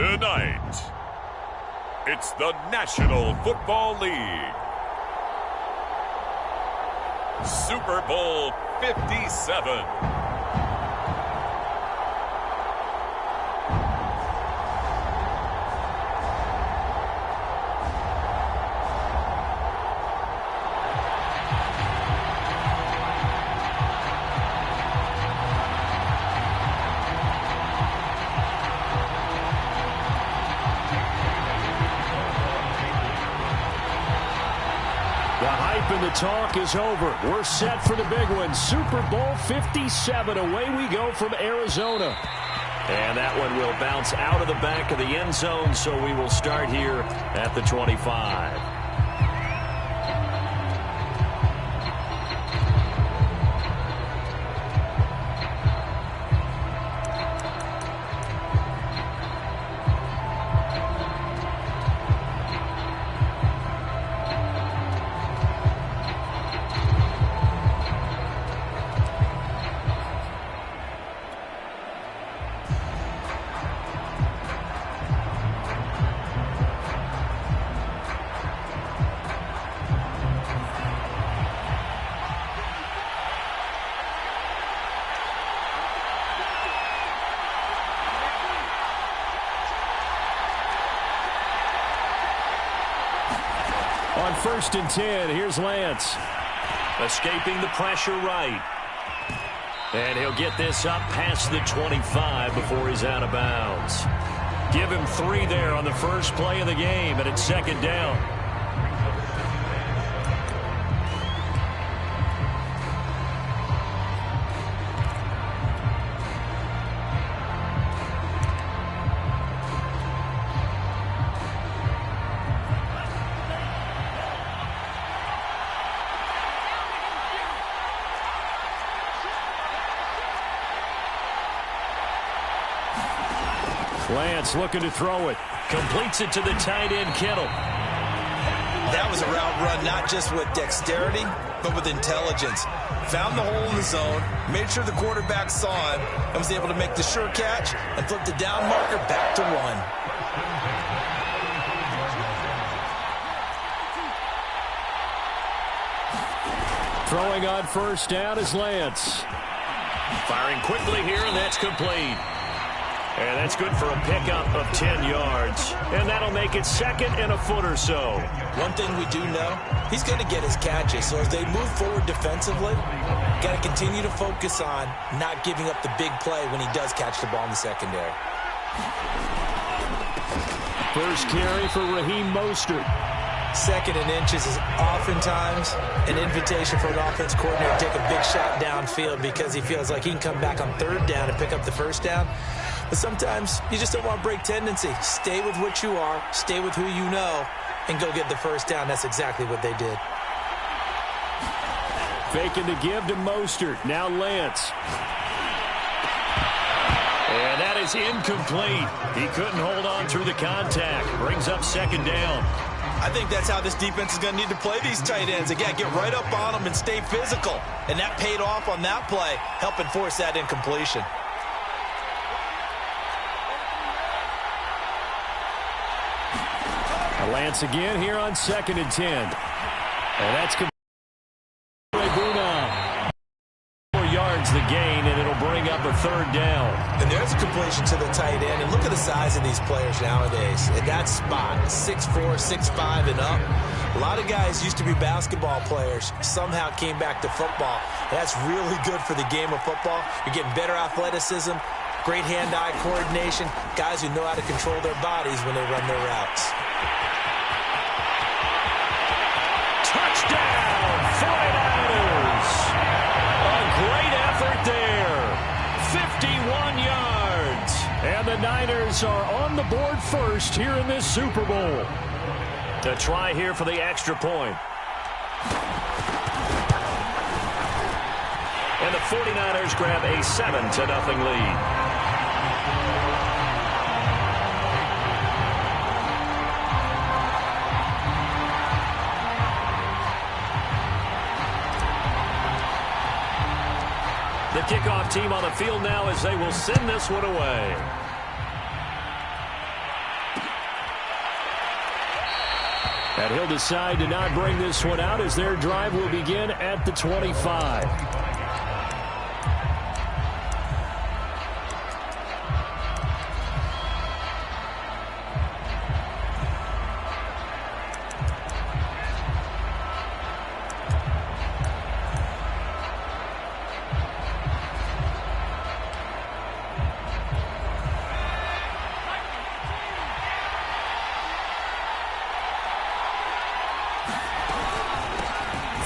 Tonight, it's the National Football League. Super Bowl 57. And the talk is over. We're set for the big one. Super Bowl 57. Away we go from Arizona. And that one will bounce out of the back of the end zone, so we will start here at the 25. On 1st and 10, here's Lance. Escaping the pressure right. And he'll get this up past the 25 before he's out of bounds. Give him 3 there on the first play of the game, and it's 2nd down. Lance looking to throw it. Completes it to the tight end, Kittle. That was a route run, not just with dexterity, but with intelligence. Found the hole in the zone, made sure the quarterback saw him, and was able to make the sure catch and flip the down marker back to 1. Throwing on 1st down is Lance. Firing quickly here, and that's complete. And that's good for a pickup of 10 yards. And that'll make it 2nd and a foot or so. One thing we do know, he's going to get his catches. So as they move forward defensively, got to continue to focus on not giving up the big play when he does catch the ball in the secondary. First carry for Raheem Mostert. 2nd and inches is oftentimes an invitation for an offense coordinator to take a big shot downfield because he feels like he can come back on 3rd down and pick up the 1st down. But sometimes you just don't want to break tendency. Stay with what you are, stay with who you know, and go get the 1st down. That's exactly what they did. Faking to give to Mostert. Now Lance. And that is incomplete. He couldn't hold on through the contact. Brings up 2nd down. I think that's how this defense is going to need to play these tight ends. Again, get right up on them and stay physical. And that paid off on that play, helping force that incompletion. Lance again here on 2nd and 10. And that's 4 yards the gain, and it'll bring up a 3rd down. And there's a completion to the tight end. And look at the size of these players nowadays. At that spot, 6'4", 6'5", and up. A lot of guys used to be basketball players, somehow came back to football. That's really good for the game of football. You're getting better athleticism, great hand-eye coordination, guys who know how to control their bodies when they run their routes. Touchdown, 49ers. A great effort there. 51 yards. And the Niners are on the board first here in this Super Bowl. A try here for the extra point. And the 49ers grab a 7-0 lead. The kickoff team on the field now as they will send this one away. And he'll decide to not bring this one out as their drive will begin at the 25.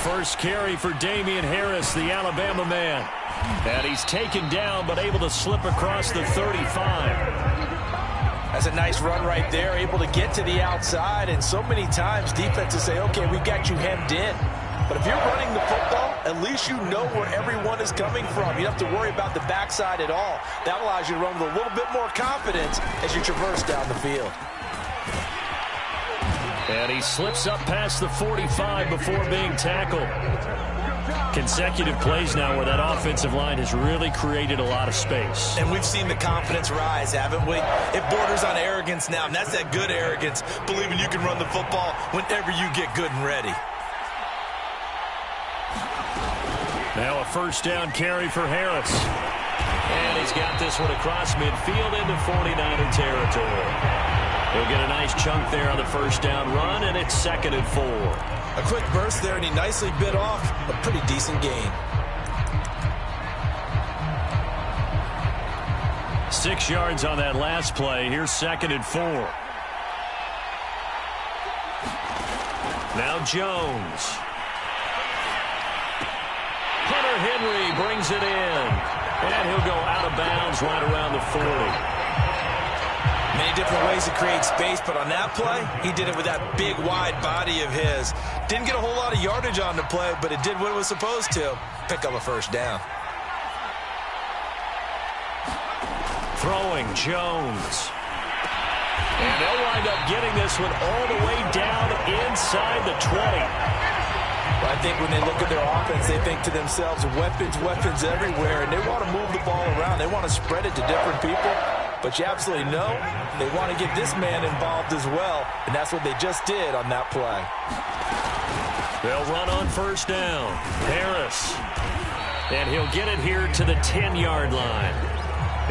First carry for Damian Harris, the Alabama man. And he's taken down, but able to slip across the 35. That's a nice run right there, able to get to the outside. And so many times defenses say, okay, we got you hemmed in. But if you're running the football, at least you know where everyone is coming from. You don't have to worry about the backside at all. That allows you to run with a little bit more confidence as you traverse down the field. And he slips up past the 45 before being tackled. Consecutive plays now where that offensive line has really created a lot of space. And we've seen the confidence rise, haven't we? It borders on arrogance now, and that's that good arrogance, believing you can run the football whenever you get good and ready. Now a first down carry for Harris. And he's got this one across midfield into 49er territory. He'll get a nice chunk there on the first down run, and it's 2nd and 4. A quick burst there, and he nicely bit off a pretty decent gain. 6 yards on that last play. Here's 2nd and 4. Now Jones. Hunter Henry brings it in. And he'll go out of bounds right around the 40. Many different ways to create space, but on that play, he did it with that big, wide body of his. Didn't get a whole lot of yardage on the play, but it did what it was supposed to. Pick up a first down. Throwing Jones. And they'll wind up getting this one all the way down inside the 20. Well, I think when they look at their offense, they think to themselves, weapons, weapons everywhere, and they want to move the ball around. They want to spread it to different people. But you absolutely know they want to get this man involved as well, and that's what they just did on that play. They'll run on first down. Harris. And he'll get it here to the 10-yard line.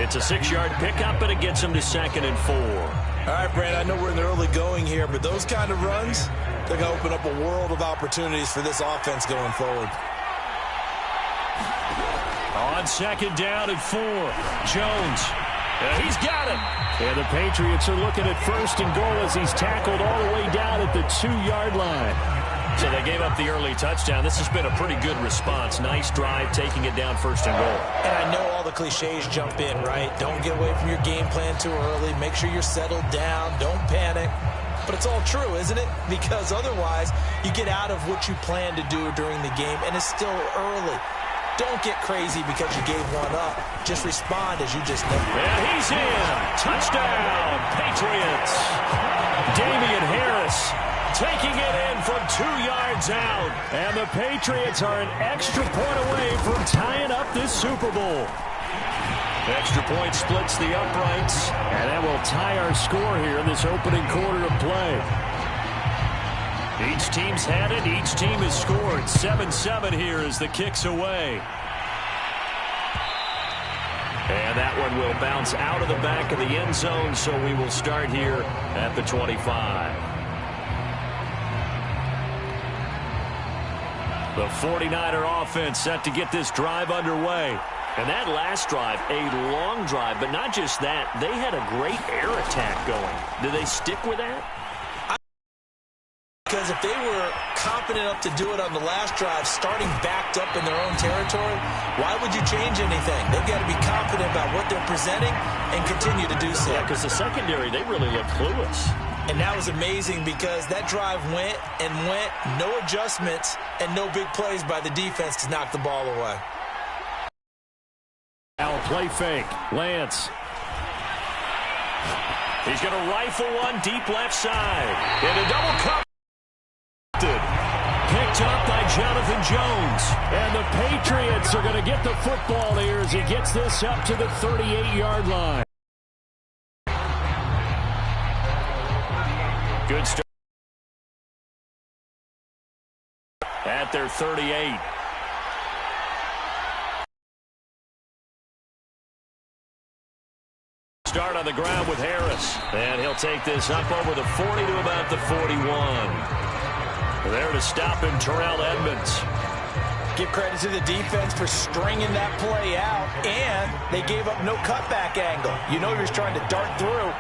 It's a 6-yard pickup, and it gets him to 2nd and 4. All right, Brad, I know we're in the early going here, but those kind of runs, they're going to open up a world of opportunities for this offense going forward. On 2nd down and 4, Jones. He's got it. And the Patriots are looking at 1st and goal as he's tackled all the way down at the 2-yard line. So they gave up the early touchdown. This has been a pretty good response. Nice drive, taking it down 1st and goal. And I know all the cliches jump in, right? Don't get away from your game plan too early. Make sure you're settled down. Don't panic. But it's all true, isn't it? Because otherwise, you get out of what you plan to do during the game, and it's still early. Don't get crazy because you gave one up. Just respond as you just did. And he's in. Touchdown, Patriots. Damian Harris taking it in from 2 yards out. And the Patriots are an extra point away from tying up this Super Bowl. Extra point splits the uprights. And that will tie our score here in this opening quarter of play. Each team's had it. Each team has scored. 7-7 here as the kick's away. And that one will bounce out of the back of the end zone, so we will start here at the 25. The 49er offense set to get this drive underway. And that last drive, a long drive, but not just that. They had a great air attack going. Do they stick with that? Because if they were confident enough to do it on the last drive, starting backed up in their own territory, why would you change anything? They've got to be confident about what they're presenting and continue to do so. Yeah, because the secondary, they really look clueless. And that was amazing because that drive went and went, no adjustments, and no big plays by the defense to knock the ball away. Now a play fake. Lance. He's going to rifle one deep left side. In a double cover. Picked up by Jonathan Jones. And the Patriots are going to get the football here as he gets this up to the 38-yard line. Good start. their 38. Start on the ground with Harris. And he'll take this up over the 40 to about the 41. There to stop him, Terrell Edmonds. Give credit to the defense for stringing that play out, and they gave up no cutback angle. You know he was trying to dart through.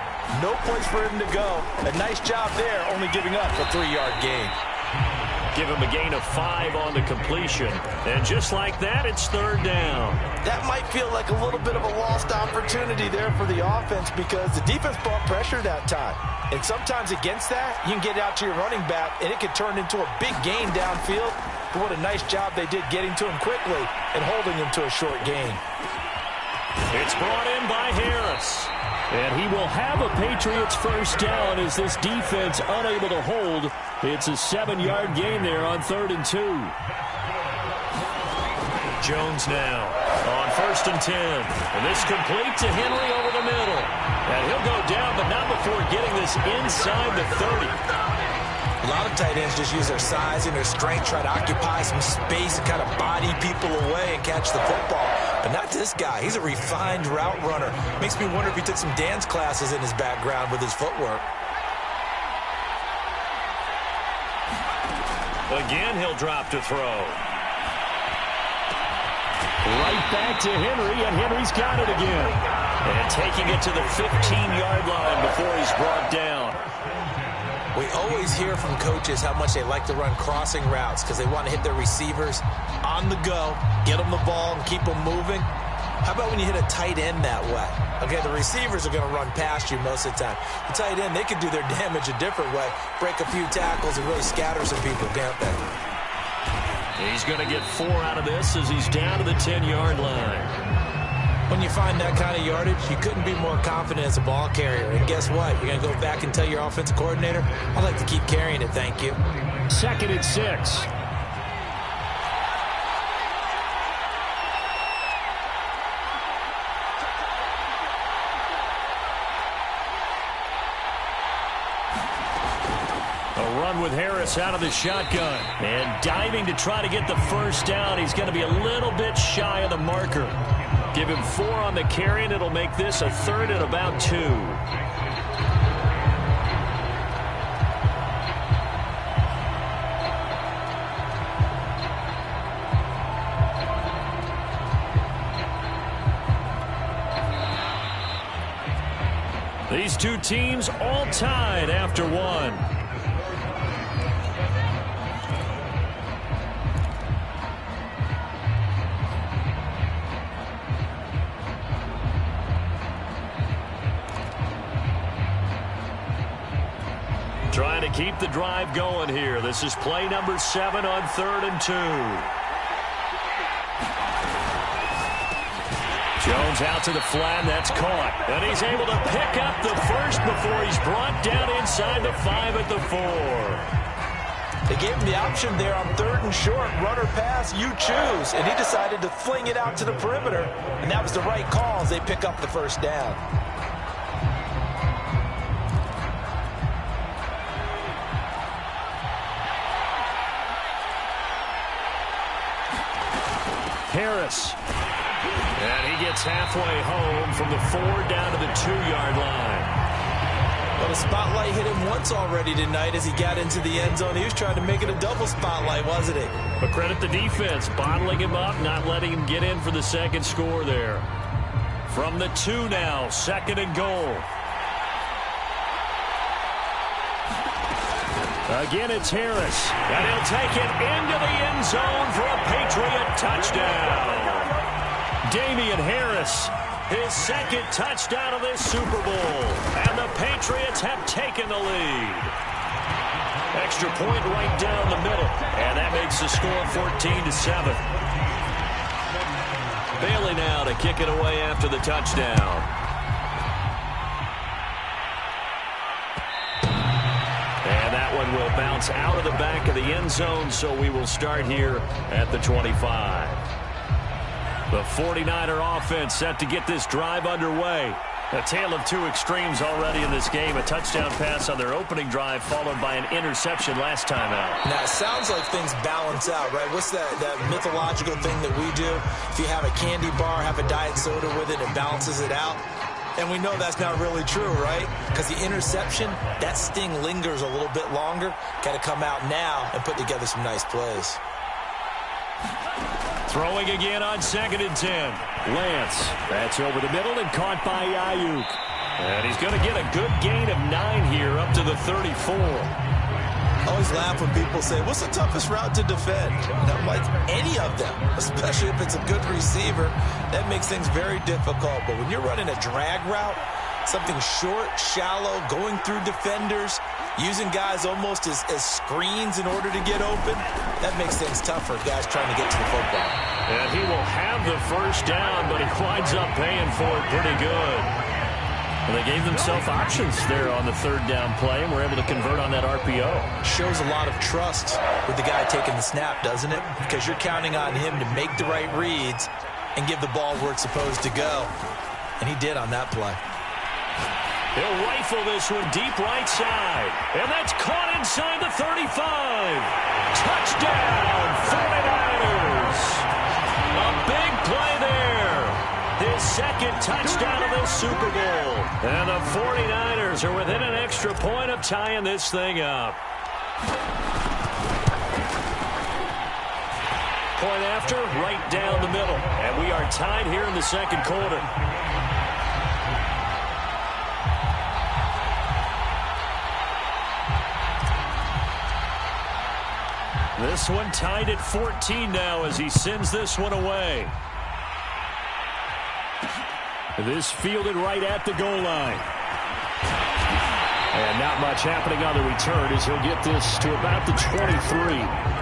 No place for him to go. A nice job there, only giving up a 3-yard gain. Give him a gain of 5 on the completion. And just like that, it's third down. That might feel like a little bit of a lost opportunity there for the offense because the defense brought pressure that time. And sometimes against that, you can get out to your running back, and it could turn into a big gain downfield. But what a nice job they did getting to him quickly and holding him to a short gain. It's brought in by Harris. And he will have a Patriots first down as this defense unable to hold. It's a 7-yard gain there on 3rd and 2. Jones now on 1st and 10. And this complete to Henry over the middle. And he'll go down, but not before getting this inside the 30. A lot of tight ends just use their size and their strength, try to occupy some space and kind of body people away and catch the football. But not this guy. He's a refined route runner. Makes me wonder if he took some dance classes in his background with his footwork. Again, he'll drop to throw. Right back to Henry, and Henry's got it again. And taking it to the 15-yard line before he's brought down. We always hear from coaches how much they like to run crossing routes because they want to hit their receivers on the go, get them the ball, and keep them moving. How about when you hit a tight end that way? Okay, the receivers are going to run past you most of the time. The tight end, they can do their damage a different way, break a few tackles, and really scatter some people, can't they? He's going to get 4 out of this as he's down to the 10-yard line. When you find that kind of yardage, you couldn't be more confident as a ball carrier. And guess what? You're going to go back and tell your offensive coordinator, I'd like to keep carrying it, thank you. 2nd and 6. A run with Harris out of the shotgun. And diving to try to get the first down. He's going to be a little bit shy of the marker. Give him 4 on the carry, and it'll make this a 3rd and about 2. These two teams all tied after 1. Trying to keep the drive going here. This is play number 7 on 3rd and 2. Jones out to the flat, that's caught. And he's able to pick up the first before he's brought down inside the 5 at the 4. They gave him the option there on 3rd and short, run or pass, you choose. And he decided to fling it out to the perimeter. And that was the right call as they pick up the first down. Harris. And he gets halfway home from the 4 down to the 2-yard line. Well, the spotlight hit him once already tonight as he got into the end zone. He was trying to make it a double spotlight, wasn't he? But credit the defense, bottling him up, not letting him get in for the second score there. From the 2 now, 2nd and goal. Again, it's Harris. And he'll take it into the end zone for a Patriot touchdown. Damian Harris, his 2nd touchdown of this Super Bowl. And the Patriots have taken the lead. Extra point right down the middle. And that makes the score 14-7. Bailey now to kick it away after the touchdown. And that one will bounce out of the back of the end zone, so we will start here at the 25. The 49er offense set to get this drive underway. A tale of two extremes already in this game. A touchdown pass on their opening drive followed by an interception last time out. Now, it sounds like things balance out, right? What's that mythological thing that we do? If you have a candy bar, have a diet soda with it, it balances it out. And we know that's not really true, right? Because the interception, that sting lingers a little bit longer. Got to come out now and put together some nice plays. Throwing again on 2nd and 10. Lance, that's over the middle and caught by Ayuk. And he's going to get a good gain of 9 here up to the 34. I always laugh when people say, what's the toughest route to defend? And I'm like, any of them, especially if it's a good receiver. That makes things very difficult. But when you're running a drag route, something short, shallow, going through defenders, using guys almost as screens in order to get open, that makes things tough for guys trying to get to the football. And he will have the first down, but he winds up paying for it pretty good. And they gave themselves options there on the 3rd down play and were able to convert on that RPO. Shows a lot of trust with the guy taking the snap, doesn't it? Because you're counting on him to make the right reads and give the ball where it's supposed to go. And he did on that play. He'll rifle this one deep right side. And that's caught inside the 35. Touchdown, 49ers. A big play there. His 2nd touchdown of the Super Bowl. And the 49ers are within an extra point of tying this thing up. Point after, right down the middle. And we are tied here in the 2nd quarter. This one tied at 14 now as he sends this one away. This fielded right at the goal line. And not much happening on the return as he'll get this to about the 23.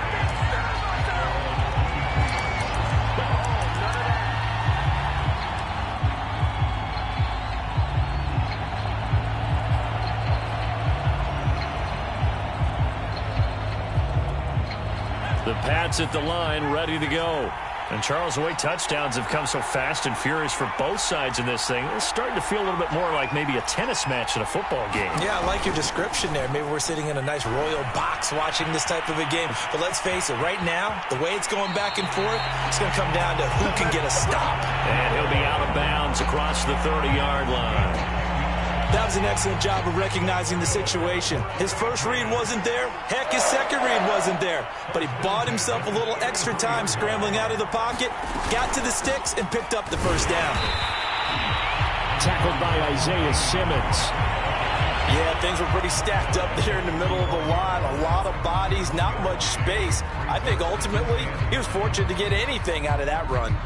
The Pats at the line, ready to go. And Charles, the way touchdowns have come so fast and furious for both sides in this thing, it's starting to feel a little bit more like maybe a tennis match in a football game. Yeah, I like your description there. Maybe we're sitting in a nice royal box watching this type of a game. But let's face it, right now, the way it's going back and forth, it's going to come down to who can get a stop. And he'll be out of bounds across the 30-yard line. That was an excellent job of recognizing the situation. His first read wasn't there. Heck, his second read wasn't there. But he bought himself a little extra time scrambling out of the pocket, got to the sticks, and picked up the first down. Tackled by Isaiah Simmons. Yeah, things were pretty stacked up there in the middle of the line. A lot of bodies, not much space. I think ultimately he was fortunate to get anything out of that run.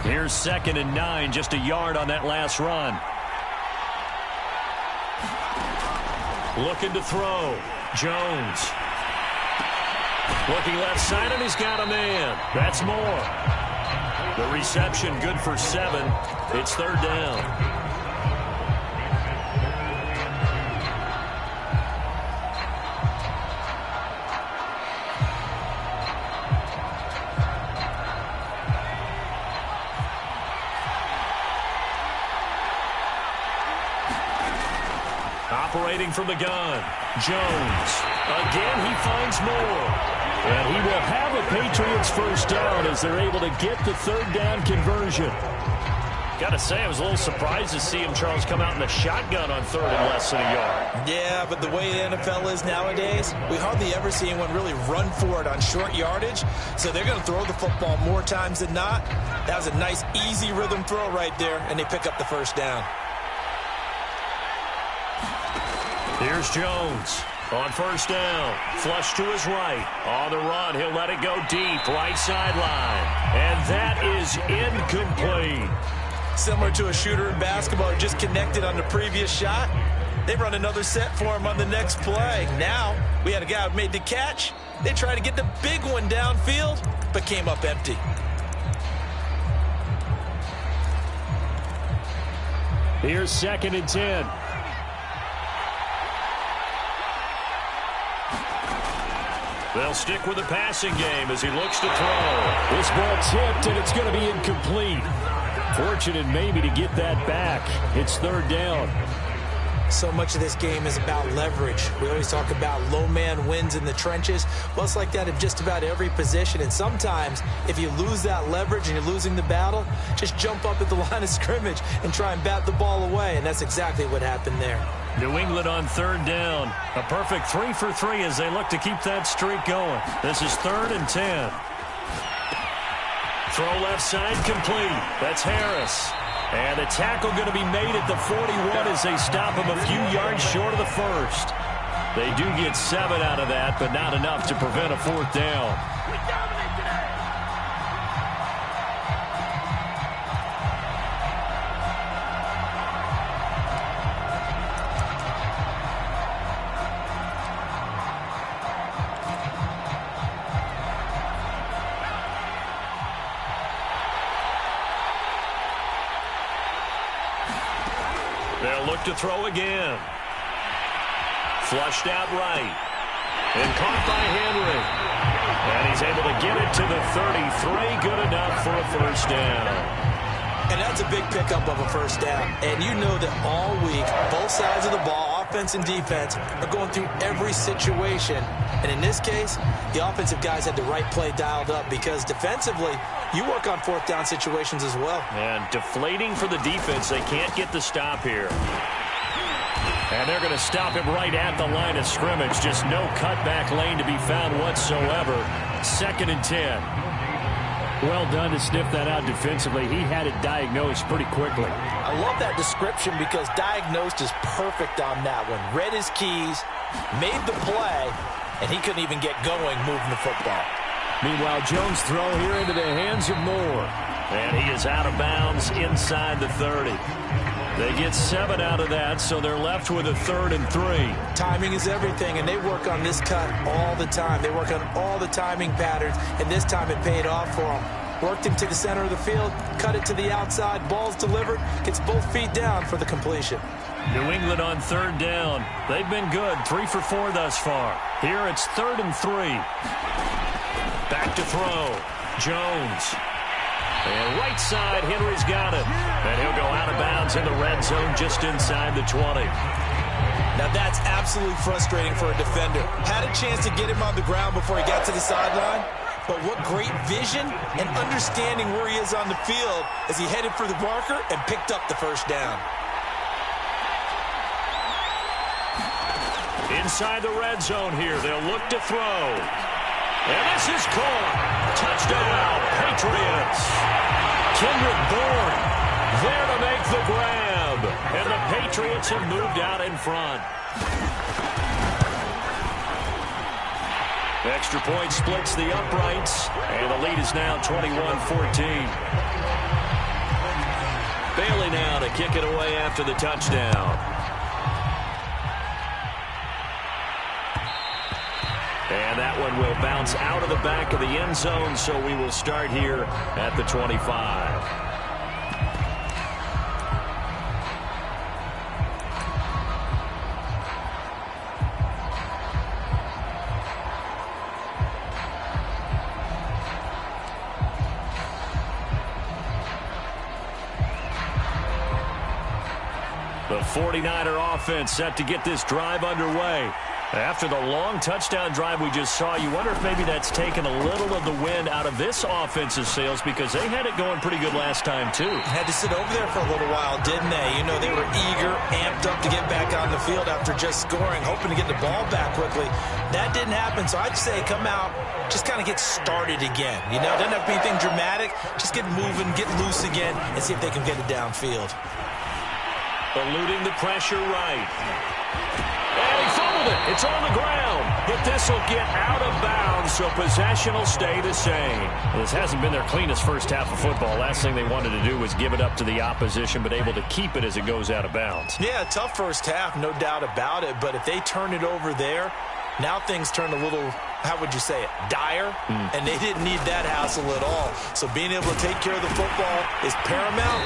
Here's 2nd and 9, just a yard on that last run. Looking to throw. Jones. Looking left side, and he's got a man. That's more. The reception good for 7. It's 3rd down. Operating from the gun, Jones. Again, he finds more. And he will have a Patriots first down as they're able to get the 3rd down conversion. Got to say, I was a little surprised to see him, Charles, come out in the shotgun on 3rd and less than a yard. Yeah, but the way the NFL is nowadays, we hardly ever see anyone really run for it on short yardage. So they're going to throw the football more times than not. That was a nice, easy rhythm throw right there, and they pick up the first down. Here's Jones on first down. Flush to his right. On the run, he'll let it go deep. Right sideline. And that is incomplete. Similar to a shooter in basketball who just connected on the previous shot. They run another set for him on the next play. Now, we had a guy who made the catch. They tried to get the big one downfield, but came up empty. Here's 2nd and 10. They'll stick with the passing game as he looks to throw. This ball tipped, and it's going to be incomplete. Fortunate maybe to get that back. It's 3rd down. So much of this game is about leverage. We always talk about low man wins in the trenches. Well, it's like that in just about every position. And sometimes, if you lose that leverage and you're losing the battle, just jump up at the line of scrimmage and try and bat the ball away. And that's exactly what happened there. New England on 3rd down. A perfect 3 for 3 as they look to keep that streak going. This is 3rd and 10. Throw left side complete. That's Harris. And the tackle going to be made at the 41 as they stop him a few yards short of the first. They do get 7 out of that, but not enough to prevent a 4th down. They'll look to throw again. Flushed out right. And caught by Henry. And he's able to get it to the 33. Good enough for a 1st down. And that's a big pickup of a 1st down. And you know that all week, both sides of the ball, offense and defense, are going through every situation. And in this case, the offensive guys had the right play dialed up because defensively, you work on 4th down situations as well. And deflating for the defense. They can't get the stop here. And they're going to stop him right at the line of scrimmage. Just no cutback lane to be found whatsoever. 2nd and 10. Well done to sniff that out defensively. He had it diagnosed pretty quickly. I love that description because diagnosed is perfect on that one. Read his keys, made the play, and he couldn't even get going moving the football. Meanwhile, Jones' throw here into the hands of Moore. And he is out of bounds inside the 30. They get 7 out of that, so they're left with a 3rd and 3. Timing is everything, and they work on this cut all the time. They work on all the timing patterns, and this time it paid off for them. Worked him to the center of the field, cut it to the outside, ball's delivered, gets both feet down for the completion. New England on 3rd down. They've been good, 3 for 4 thus far. Here it's 3rd and 3. Back to throw. Jones. And right side, Henry's got it. And he'll go out of bounds in the red zone just inside the 20. Now that's absolutely frustrating for a defender. Had a chance to get him on the ground before he got to the sideline. But what great vision and understanding where he is on the field as he headed for the marker and picked up the 1st down. Inside the red zone here, they'll look to throw. And this is caught. Touchdown, Patriots. Kendrick Bourne there to make the grab. And the Patriots have moved out in front. Extra point splits the uprights. And the lead is now 21-14. Bailey now to kick it away after the touchdown. And that one will bounce out of the back of the end zone, so we will start here at the 25. The 49er offense set to get this drive underway. After the long touchdown drive we just saw, you wonder if maybe that's taken a little of the wind out of this offensive sails because they had it going pretty good last time, too. Had to sit over there for a little while, didn't they? You know, they were eager, amped up to get back on the field after just scoring, hoping to get the ball back quickly. That didn't happen, so I'd say come out, just kind of get started again. You know, doesn't have to be anything dramatic. Just get moving, get loose again, and see if they can get it downfield. Eluding the pressure right. And he fumbled it. It's on the ground. But this will get out of bounds, so possession will stay the same. Well, this hasn't been their cleanest first half of football. Last thing they wanted to do was give it up to the opposition, but able to keep it as it goes out of bounds. Yeah, tough first half, no doubt about it. But if they turn it over there, now things turn a little, how would you say it, dire? And they didn't need that hassle at all. So being able to take care of the football is paramount.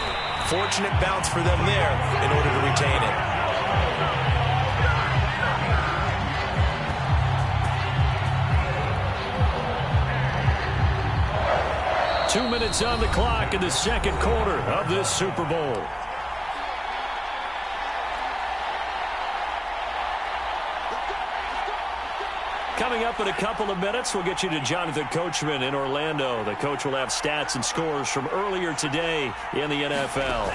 Unfortunate bounce for them there in order to retain it. 2 minutes on the clock in the second quarter of this Super Bowl. Coming up in a couple of minutes, we'll get you to Jonathan Coachman in Orlando. The coach will have stats and scores from earlier today in the NFL.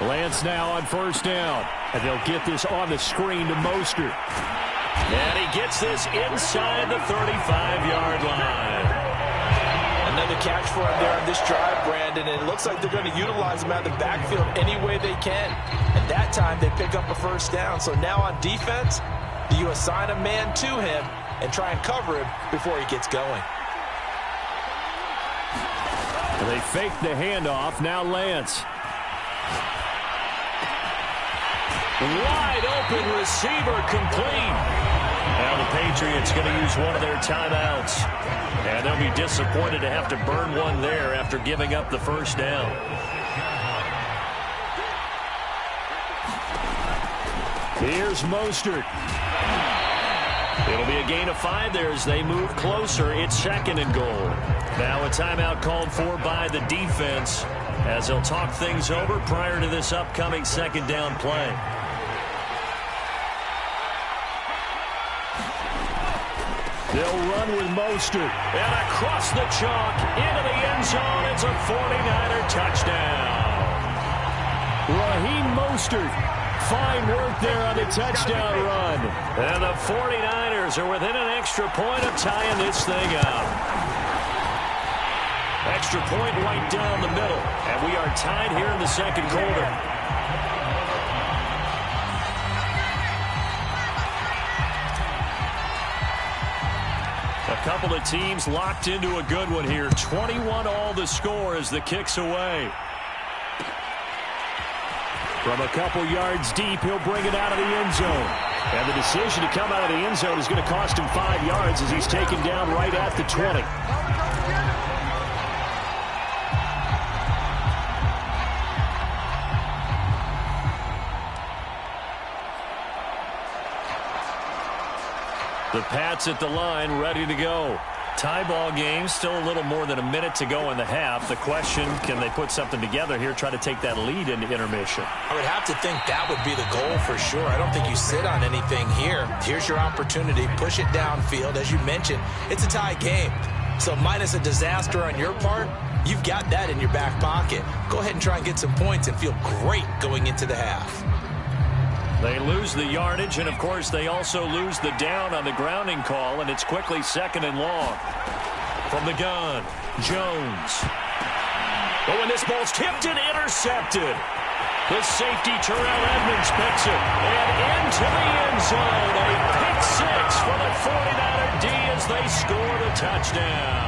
Lance now on first down, and they'll get this on the screen to Mostert. And he gets this inside the 35-yard line. Another catch for him there on this drive, Brandon, and it looks like they're going to utilize him out of the backfield any way they can. And that time they pick up a first down. So now on defense, you assign a man to him and try and cover him before he gets going. They fake the handoff. Now Lance. Wide open receiver complete. Now the Patriots going to use one of their timeouts. And they'll be disappointed to have to burn one there after giving up the first down. Here's Mostert. It'll be a gain of 5 there as they move closer. It's second and goal. Now a timeout called for by the defense as they'll talk things over prior to this upcoming second down play. They'll run with Mostert. And across the chalk into the end zone. It's a 49er touchdown. Raheem Mostert. Fine work there on the touchdown run. And the 49ers are within an extra point of tying this thing up. Extra point right down the middle. And we are tied here in the second quarter. A couple of teams locked into a good one here. 21 all the score as the kick's away. From a couple yards deep, he'll bring it out of the end zone. And the decision to come out of the end zone is going to cost him 5 yards as he's taken down right at the 20. The Pats at the line, ready to go. Tie ball game, still a little more than a minute to go in the half. The question, can they put something together here, try to take that lead into intermission? I would have to think that would be the goal for sure. I don't think you sit on anything here. Here's your opportunity. Push it downfield. As you mentioned, it's a tie game. So minus a disaster on your part, you've got that in your back pocket. Go ahead and try and get some points and feel great going into the half. They lose the yardage, and, of course, they also lose the down on the grounding call, and it's quickly second and long. From the gun, Jones. Oh, and this ball's tipped and intercepted. The safety, Terrell Edmonds, picks it. And into the end zone. A pick six for the 49er D as they score the touchdown.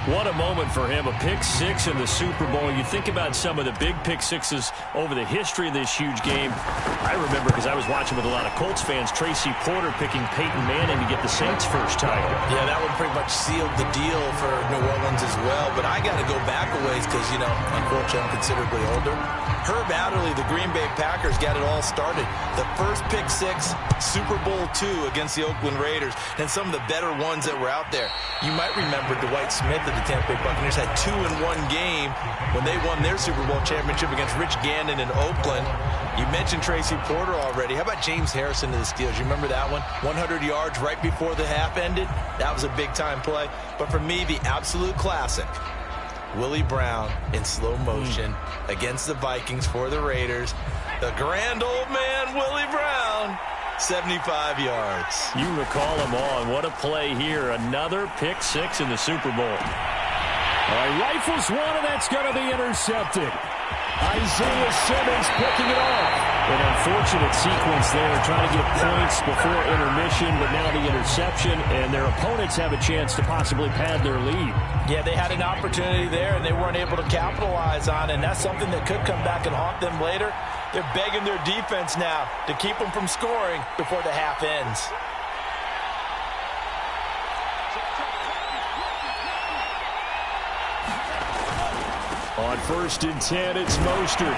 What a moment for him, a pick six in the Super Bowl. You think about some of the big pick sixes over the history of this huge game. I remember, because I was watching with a lot of Colts fans, Tracy Porter picking Peyton Manning to get the Saints' first title. Yeah, that one pretty much sealed the deal for New Orleans as well. But I got to go back a ways because, you know, unfortunately I'm considerably older. Herb Adderley, the Green Bay Packers, got it all started. The first pick six, Super Bowl II against the Oakland Raiders, and some of the better ones that were out there. You might remember Dwight Smith of the Tampa Bay Buccaneers had 2 in one game when they won their Super Bowl championship against Rich Gannon in Oakland. You mentioned Tracy Porter already. How about James Harrison to the Steelers? You remember that one? 100 yards right before the half ended? That was a big-time play. But for me, the absolute classic, Willie Brown in slow motion against the Vikings for the Raiders. The grand old man, Willie Brown, 75 yards. You recall them all, and what a play here. Another pick six in the Super Bowl. All right, rifles one, and that's going to be intercepted. Isaiah Simmons picking it off. An unfortunate sequence there, trying to get points before intermission, but now the interception, and their opponents have a chance to possibly pad their lead. Yeah, they had an opportunity there, and they weren't able to capitalize on it, and that's something that could come back and haunt them later. They're begging their defense now to keep them from scoring before the half ends. On 1st and 10, it's Mostert.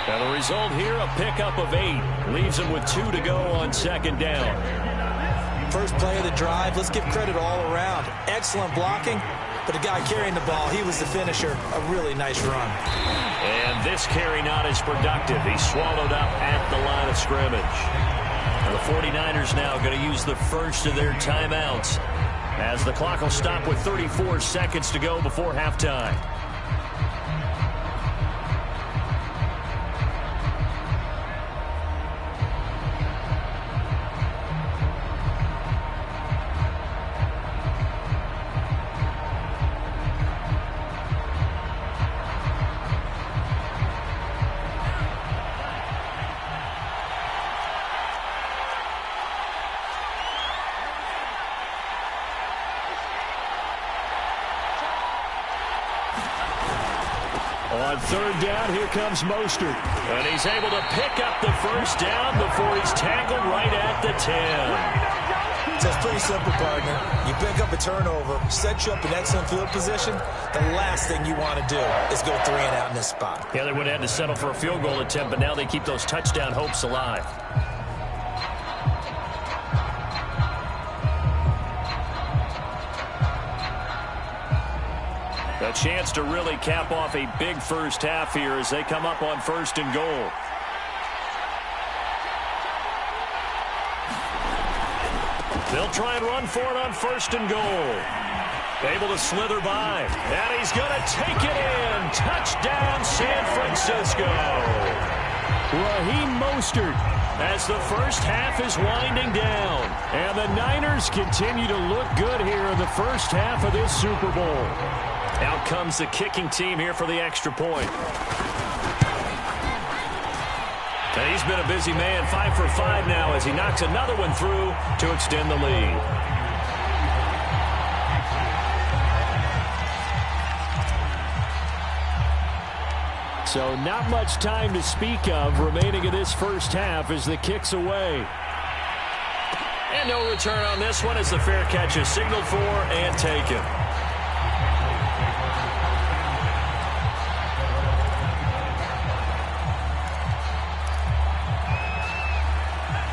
And the result here, a pickup of 8. Leaves him with 2 to go on 2nd down. First play of the drive, let's give credit all around. Excellent blocking, but the guy carrying the ball, he was the finisher. A really nice run. And this carry not as productive. He's swallowed up at the line of scrimmage. And the 49ers now going to use the first of their timeouts as the clock will stop with 34 seconds to go before halftime. On 3rd down, here comes Mostert. And he's able to pick up the first down before he's tackled right at the 10. So it's pretty simple, partner. You pick up a turnover, set you up in excellent field position. The last thing you want to do is go 3 and out in this spot. Yeah, they would have had to settle for a field goal attempt, but now they keep those touchdown hopes alive. A chance to really cap off a big first half here as they come up on 1st and goal. They'll try and run for it on 1st and goal. Able to slither by. And he's going to take it in. Touchdown, San Francisco. Raheem Mostert. As the first half is winding down. And the Niners continue to look good here in the first half of this Super Bowl. Out comes the kicking team here for the extra point. And he's been a busy man, 5 for 5 now as he knocks another one through to extend the lead. So not much time to speak of remaining in this first half as the kick's away. And no return on this one as the fair catch is signaled for and taken.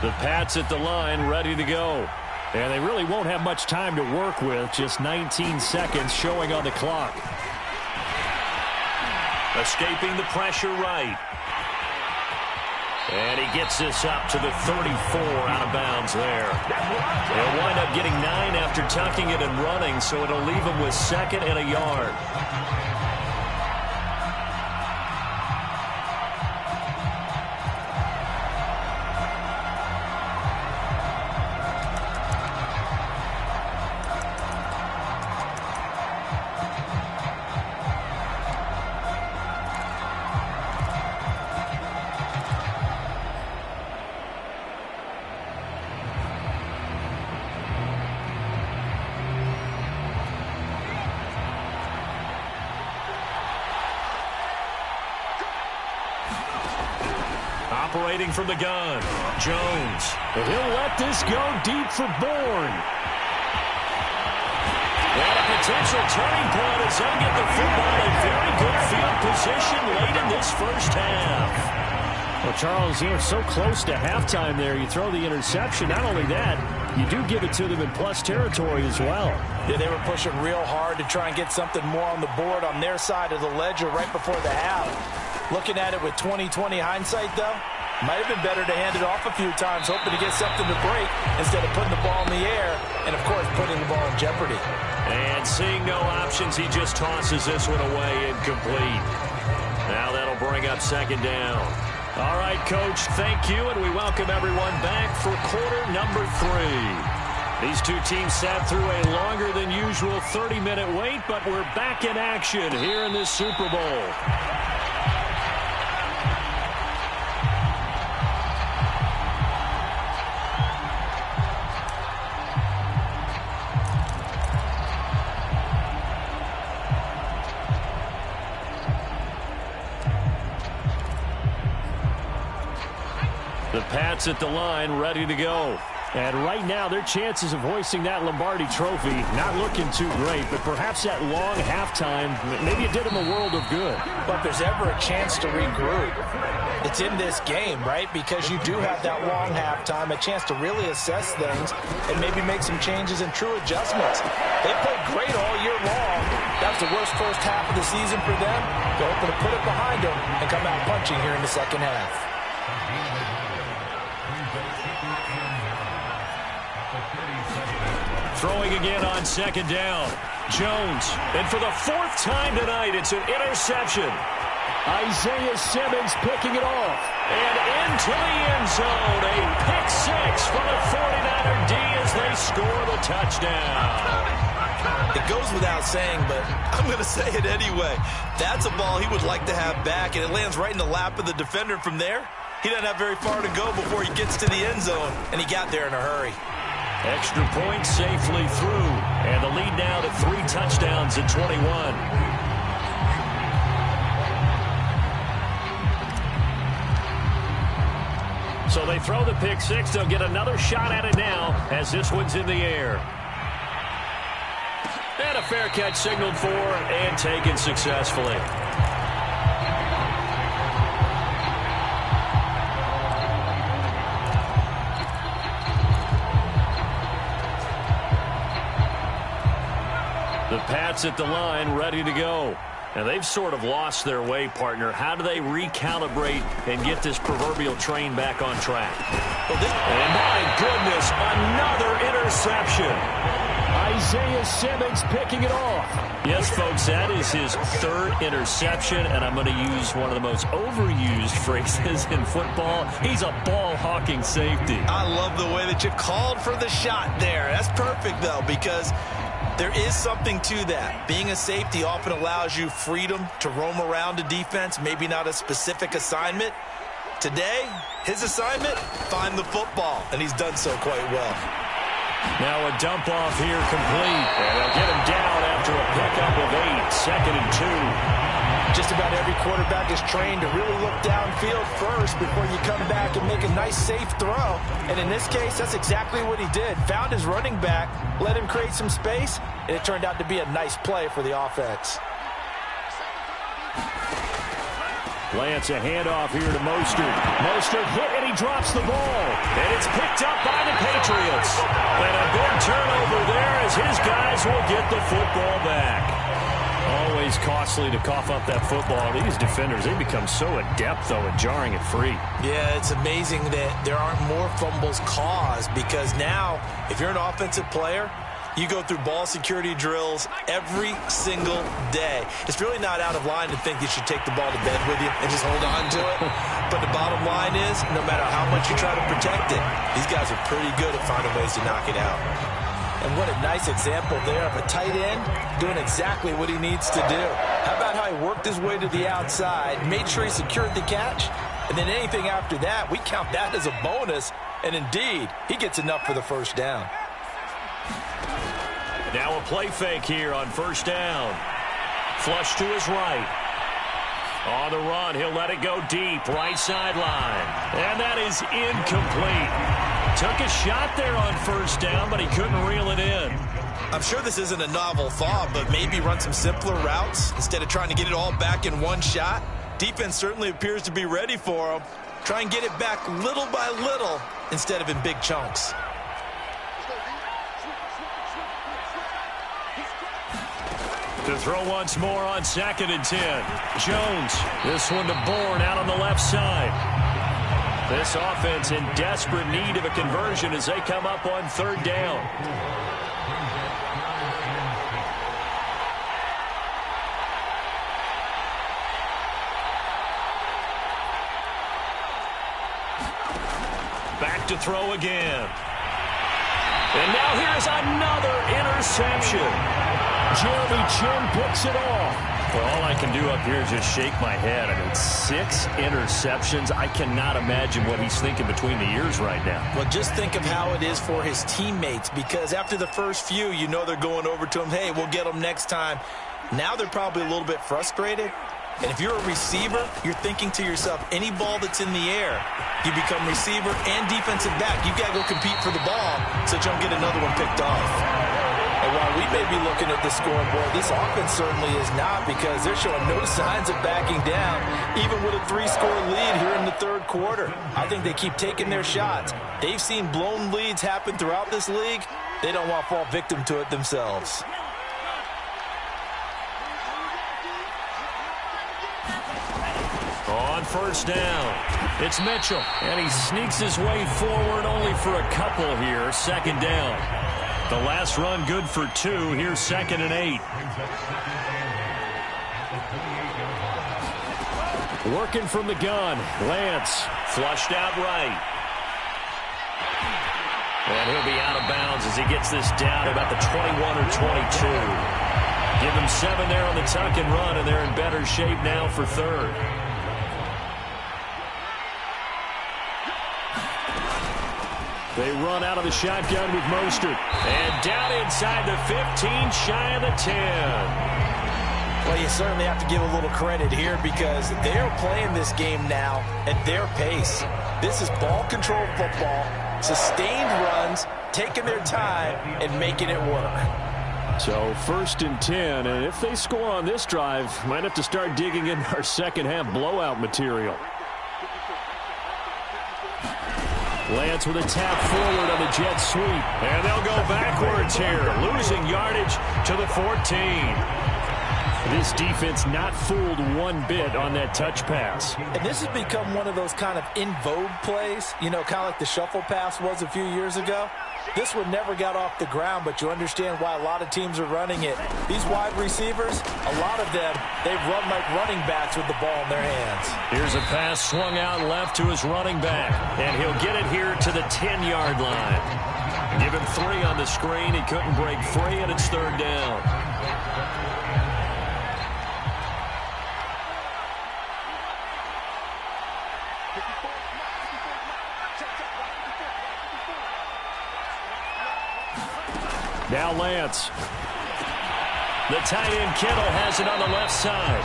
The Pats at the line, ready to go. And they really won't have much time to work with. Just 19 seconds showing on the clock. Escaping the pressure right. And he gets this up to the 34 out of bounds there. They'll wind up getting 9 after tucking it and running, so it'll leave him with 2nd and a yard. Operating from the gun, Jones. And he'll let this go deep for Bourne. And a potential turning point as they'll get the football in very good field position late in this first half. Well, Charles, you were so close to halftime there. You throw the interception. Not only that, you do give it to them in plus territory as well. Yeah, they were pushing real hard to try and get something more on the board on their side of the ledger right before the half. Looking at it with 20/20 hindsight, though, might have been better to hand it off a few times, hoping to get something to break instead of putting the ball in the air and, of course, putting the ball in jeopardy. And seeing no options, he just tosses this one away incomplete. Now that'll bring up 2nd down. All right, Coach, thank you, and we welcome everyone back for quarter number 3. These two teams sat through a longer than usual 30-minute wait, but we're back in action here in this Super Bowl. The Pats at the line, ready to go. And right now, their chances of hoisting that Lombardi trophy, not looking too great, but perhaps that long halftime, maybe it did them a world of good. But if there's ever a chance to regroup, it's in this game, right? Because you do have that long halftime, a chance to really assess things and maybe make some changes and true adjustments. They played great all year long. That was the worst first half of the season for them. They're hoping to put it behind them and come out punching here in the second half. Throwing again on second down. Jones. And for the fourth time tonight, it's an interception. Isaiah Simmons picking it off. And into the end zone. A pick six for the 49er D as they score the touchdown. It goes without saying, but I'm going to say it anyway. That's a ball he would like to have back, and it lands right in the lap of the defender from there. He doesn't have very far to go before he gets to the end zone, and he got there in a hurry. Extra point safely through. And the lead now to 3 touchdowns at 21. So they throw the pick six. They'll get another shot at it now as this one's in the air. And a fair catch signaled for and taken successfully. The Pats at the line, ready to go. And they've sort of lost their way, partner. How do they recalibrate and get this proverbial train back on track? And my goodness, another interception. Isaiah Simmons picking it off. Yes, folks, that is his 3rd interception, and I'm going to use one of the most overused phrases in football. He's a ball-hawking safety. I love the way that you called for the shot there. That's perfect, though, because there is something to that. Being a safety often allows you freedom to roam around a defense, maybe not a specific assignment. Today, his assignment, find the football, and he's done so quite well. Now a dump off here complete. And they'll get him down after a pickup of 8, 2nd and 2. Just about every quarterback is trained to really look downfield first before you come back and make a nice, safe throw. And in this case, that's exactly what he did. Found his running back, let him create some space, and it turned out to be a nice play for the offense. Lance, a handoff here to Mostert. Mostert hit, and he drops the ball. And it's picked up by the Patriots. And a big turnover there as his guys will get the football back. Always costly to cough up that football. These defenders, they become so adept, though, at jarring it free. Yeah, it's amazing that there aren't more fumbles caused because now, if you're an offensive player, you go through ball security drills every single day. It's really not out of line to think you should take the ball to bed with you and just hold on to it. But the bottom line is, no matter how much you try to protect it, these guys are pretty good at finding ways to knock it out. And what a nice example there of a tight end doing exactly what he needs to do. How about how he worked his way to the outside, made sure he secured the catch, and then anything after that, we count that as a bonus. And indeed, he gets enough for the first down. Now a play fake here on first down. Flush to his right. On the run, he'll let it go deep, right sideline. And that is incomplete. Took a shot there on first down, but he couldn't reel it in. I'm sure this isn't a novel thought, but maybe run some simpler routes instead of trying to get it all back in one shot. Defense certainly appears to be ready for him. Try and get it back little by little instead of in big chunks. To throw once more on 2nd and 10. Jones, this one to Bourne out on the left side. This offense in desperate need of a conversion as they come up on 3rd down. Back to throw again. And now here's another interception. Jeremy Chin picks it off. Well, all I can do up here is just shake my head. I mean, 6 interceptions. I cannot imagine what he's thinking between the ears right now. Well, just think of how it is for his teammates, because after the first few, you know they're going over to him, hey, we'll get them next time. Now they're probably a little bit frustrated. And if you're a receiver, you're thinking to yourself, any ball that's in the air, you become receiver and defensive back. You've got to go compete for the ball so that you don't get another one picked off. And while we may be looking at the scoreboard, this offense certainly is not, because they're showing no signs of backing down, even with a 3-score lead here in the third quarter. I think they keep taking their shots. They've seen blown leads happen throughout this league. They don't want to fall victim to it themselves. On first down, it's Mitchell, and he sneaks his way forward only for a couple here. Second down. The last run good for 2. Here's 2nd and 8. Working from the gun. Lance flushed out right. And he'll be out of bounds as he gets this down about the 21 or 22. Give him 7 there on the tuck and run, and they're in better shape now for third. They run out of the shotgun with Mostert. And down inside the 15, shy of the 10. Well, you certainly have to give a little credit here, because they're playing this game now at their pace. This is ball control football, sustained runs, taking their time, and making it work. So 1st and 10, and if they score on this drive, might have to start digging in our second half blowout material. Lance with a tap forward on the jet sweep. And they'll go backwards here, losing yardage to the 14. This defense not fooled one bit on that touch pass. And this has become one of those kind of in vogue plays, you know, kind of like the shuffle pass was a few years ago. This one never got off the ground, but you understand why a lot of teams are running it. These wide receivers, a lot of them, they've run like running backs with the ball in their hands. Here's a pass swung out left to his running back, and he'll get it here to the 10-yard line. Give him 3 on the screen. He couldn't break free, and it's 3rd down. Now Lance. The tight end Kittle has it on the left side.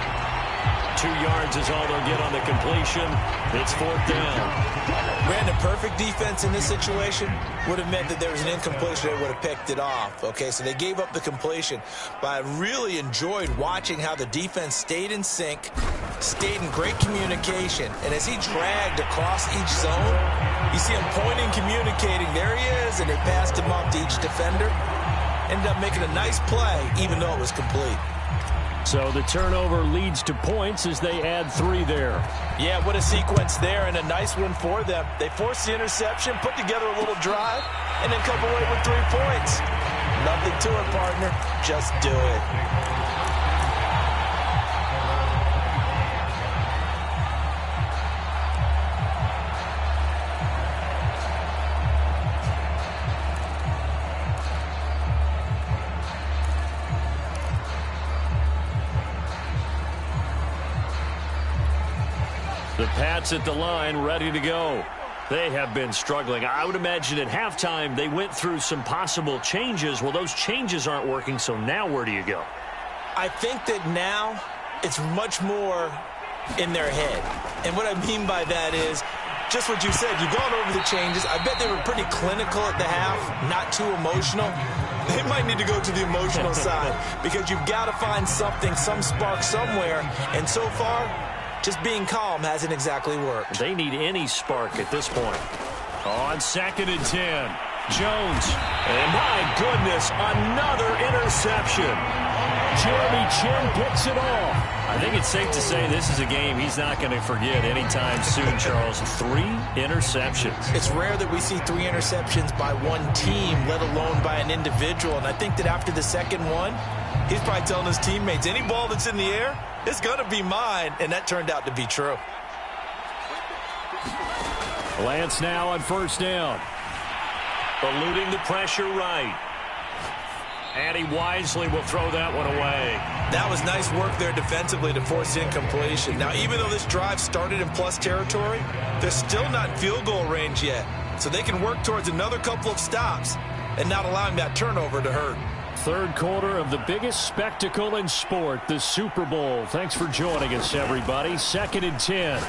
2 yards is all they'll get on the completion. It's 4th down. Brandon, perfect defense in this situation would have meant that there was an incompletion. They would have picked it off. Okay, so they gave up the completion. But I really enjoyed watching how the defense stayed in sync, stayed in great communication. And as he dragged across each zone, you see him pointing, communicating. There he is, and they passed him off to each defender. Ended up making a nice play, even though it was complete. So the turnover leads to points as they add 3 there. Yeah, what a sequence there, and a nice one for them. They forced the interception, put together a little drive, and then come away with 3 points. Nothing to it, partner. Just do it. The Pats at the line, ready to go. They have been struggling. I would imagine at halftime they went through some possible changes. Well, those changes aren't working, so now where do you go? I think that now it's much more in their head. And what I mean by that is just what you said. You've gone over the changes. I bet they were pretty clinical at the half, not too emotional. They might need to go to the emotional side, because you've got to find something, some spark somewhere. And so far, just being calm hasn't exactly worked. They need any spark at this point. On 2nd and 10, Jones. And my goodness, another interception. Jeremy Chin picks it off. I think it's safe to say this is a game he's not going to forget anytime soon, Charles. 3 interceptions. It's rare that we see 3 interceptions by one team, let alone by an individual. And I think that after the second one, he's probably telling his teammates, any ball that's in the air, it's going to be mine. And that turned out to be true. Lance now on 1st down. Eluding the pressure right. And he wisely will throw that one away. That was nice work there defensively to force incompletion. Now, even though this drive started in plus territory, they're still not in field goal range yet. So they can work towards another couple of stops and not allowing that turnover to hurt. Third quarter of the biggest spectacle in sport, the Super Bowl. Thanks for joining us, everybody. 2nd and 10.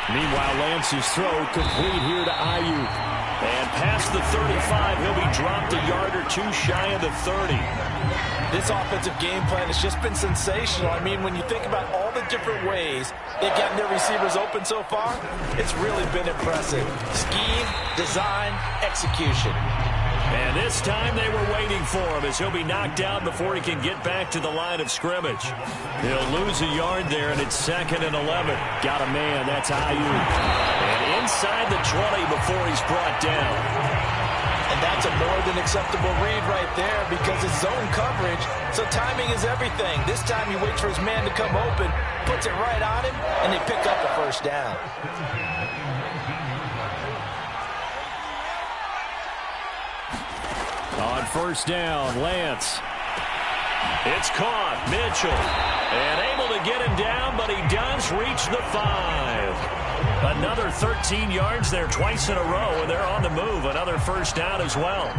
Meanwhile, Lance's throw complete here to Ayuk. And past the 35, he'll be dropped a yard or two shy of the 30. This offensive game plan has just been sensational. I mean, when you think about all the different ways they've gotten their receivers open so far, it's really been impressive. Scheme, design, execution. And this time they were waiting for him as he'll be knocked down before he can get back to the line of scrimmage. He'll lose a yard there, and it's 2nd and 11. Got a man, that's Ayuk. And inside the 20 before he's brought down. And that's a more than acceptable read right there because it's zone coverage, so timing is everything. This time he waits for his man to come open, puts it right on him, and they pick up a first down. On first down, Lance. It's caught, Mitchell. And able to get him down, but he does reach the 5. Another 13 yards there twice in a row, and they're on the move. Another first down as well.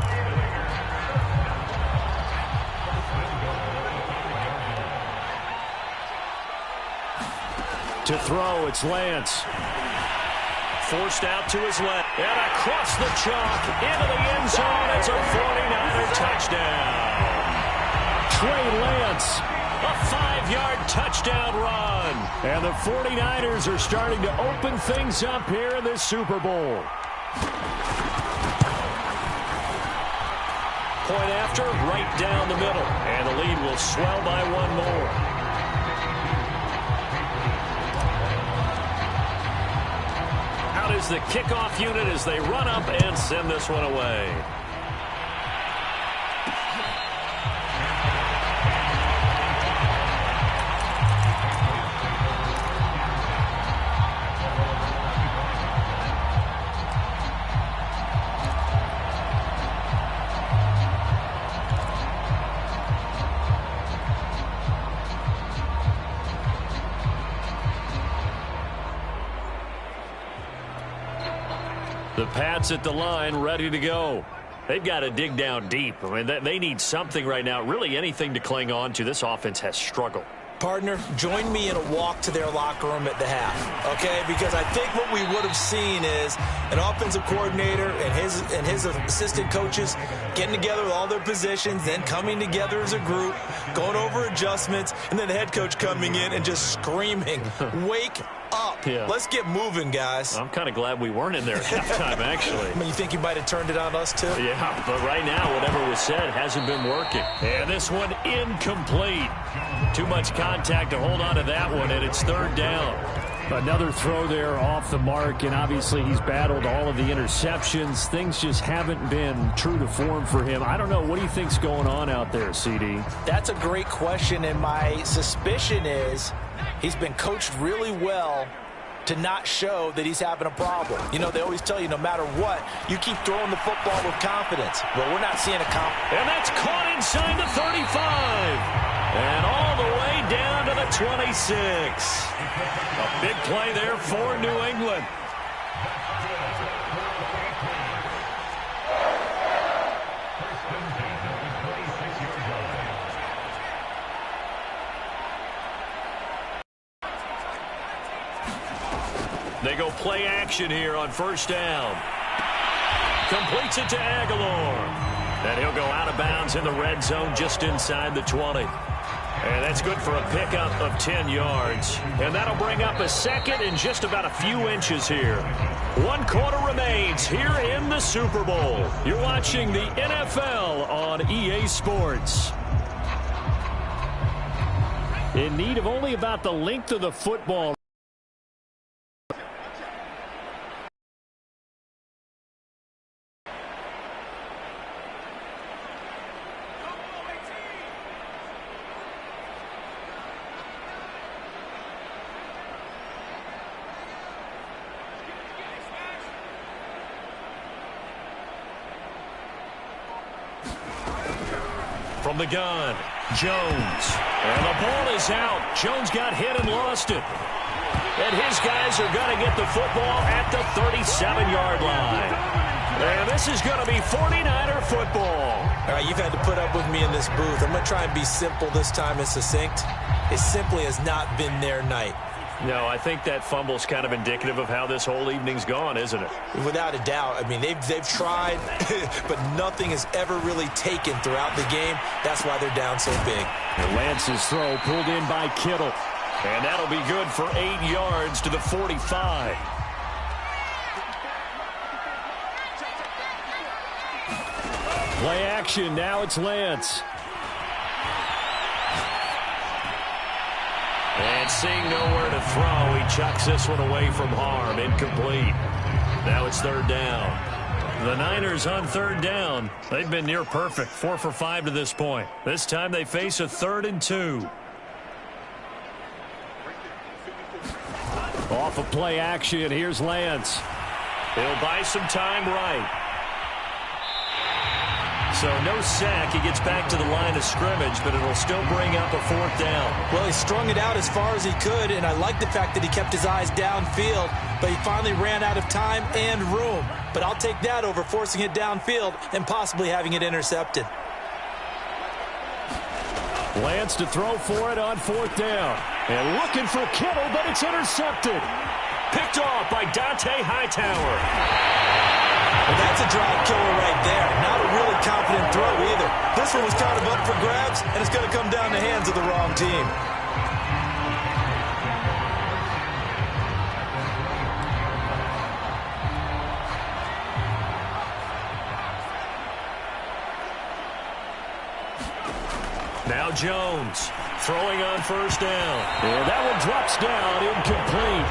To throw, it's Lance. Forced out to his left. And across the chalk into the end zone. It's a 49er touchdown. Trey Lance. A 5-yard touchdown run. And the 49ers are starting to open things up here in this Super Bowl. Point after, right down the middle. And the lead will swell by one more. Out is the kickoff unit as they run up and send this one away. The Pats at the line, ready to go. They've got to dig down deep. I mean, they need something right now, really anything to cling on to. This offense has struggled. Partner, join me in a walk to their locker room at the half, okay? Because I think what we would have seen is an offensive coordinator and his assistant coaches getting together with all their positions, then coming together as a group, going over adjustments, and then the head coach coming in and just screaming, wake up. Yeah. Let's get moving, guys. I'm kind of glad we weren't in there at halftime, actually. I mean, you think you might have turned it on us, too? Yeah, but right now, whatever was said hasn't been working. And this one incomplete. Too much contact to hold on to that one, and it's third down. Another throw there off the mark, and obviously he's battled all of the interceptions. Things just haven't been true to form for him. I don't know. What do you think's going on out there, CD? That's a great question, and my suspicion is he's been coached really well to not show that he's having a problem. You know, they always tell you no matter what, you keep throwing the football with confidence. Well, we're not seeing a And that's caught inside the 35. And all the way down to the 26. A big play there for New England. They go play action here on first down. Completes it to Aguilar. And he'll go out of bounds in the red zone just inside the 20. And that's good for a pickup of 10 yards. And that'll bring up a second and just about a few inches here. 1 quarter remains here in the Super Bowl. You're watching the NFL on EA Sports. In need of only about the length of the football. From the gun, Jones. And the ball is out. Jones got hit and lost it. And his guys are going to get the football at the 37-yard line. And this is going to be 49er football. All right, you've had to put up with me in this booth. I'm going to try and be simple this time and succinct. It simply has not been their night. No, I think that fumble's kind of indicative of how this whole evening's gone, isn't it? Without a doubt. I mean, they've tried, but nothing has ever really taken throughout the game. That's why they're down so big. And Lance's throw pulled in by Kittle. And that'll be good for 8 yards to the 45. Play action. Now it's Lance. And seeing nowhere to throw, he chucks this one away from harm. Incomplete. Now it's third down. The Niners on third down. They've been near perfect. 4 for 5 to this point. This time they face a 3rd and 2. Off of play action, here's Lance. He'll buy some time right. So no sack. He gets back to the line of scrimmage, but it'll still bring up a 4th down. Well, he strung it out as far as he could, and I like the fact that he kept his eyes downfield, but he finally ran out of time and room. But I'll take that over forcing it downfield and possibly having it intercepted. Lance to throw for it on 4th down. And looking for Kittle, but it's intercepted. Picked off by Dante Hightower. Well, that's a drive killer right there. Not a really confident throw either. This one was kind of up for grabs, and it's going to come down the hands of the wrong team. Now Jones throwing on 1st down. And that one drops down, incomplete.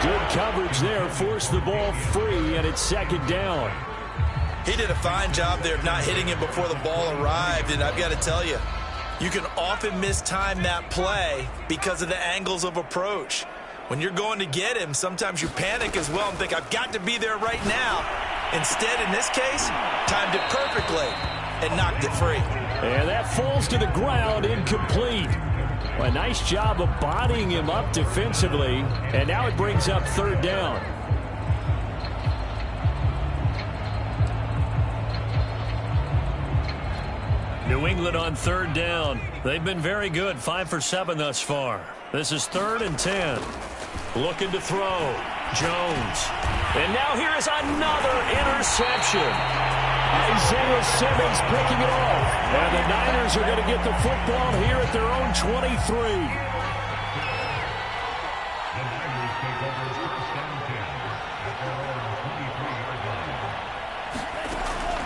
Good coverage there, forced the ball free, and it's 2nd down. He did a fine job there of not hitting it before the ball arrived, and I've got to tell you, you can often mistime that play because of the angles of approach. When you're going to get him, sometimes you panic as well and think, I've got to be there right now. Instead, in this case, timed it perfectly and knocked it free. And that falls to the ground, incomplete. A nice job of bodying him up defensively, and now it brings up 3rd down. New England on 3rd down. They've been very good, 5 for 7 thus far. This is 3rd and 10. Looking to throw. Jones. And now here is another interception. Isaiah Simmons picking it off. And the Niners are going to get the football here at their own 23.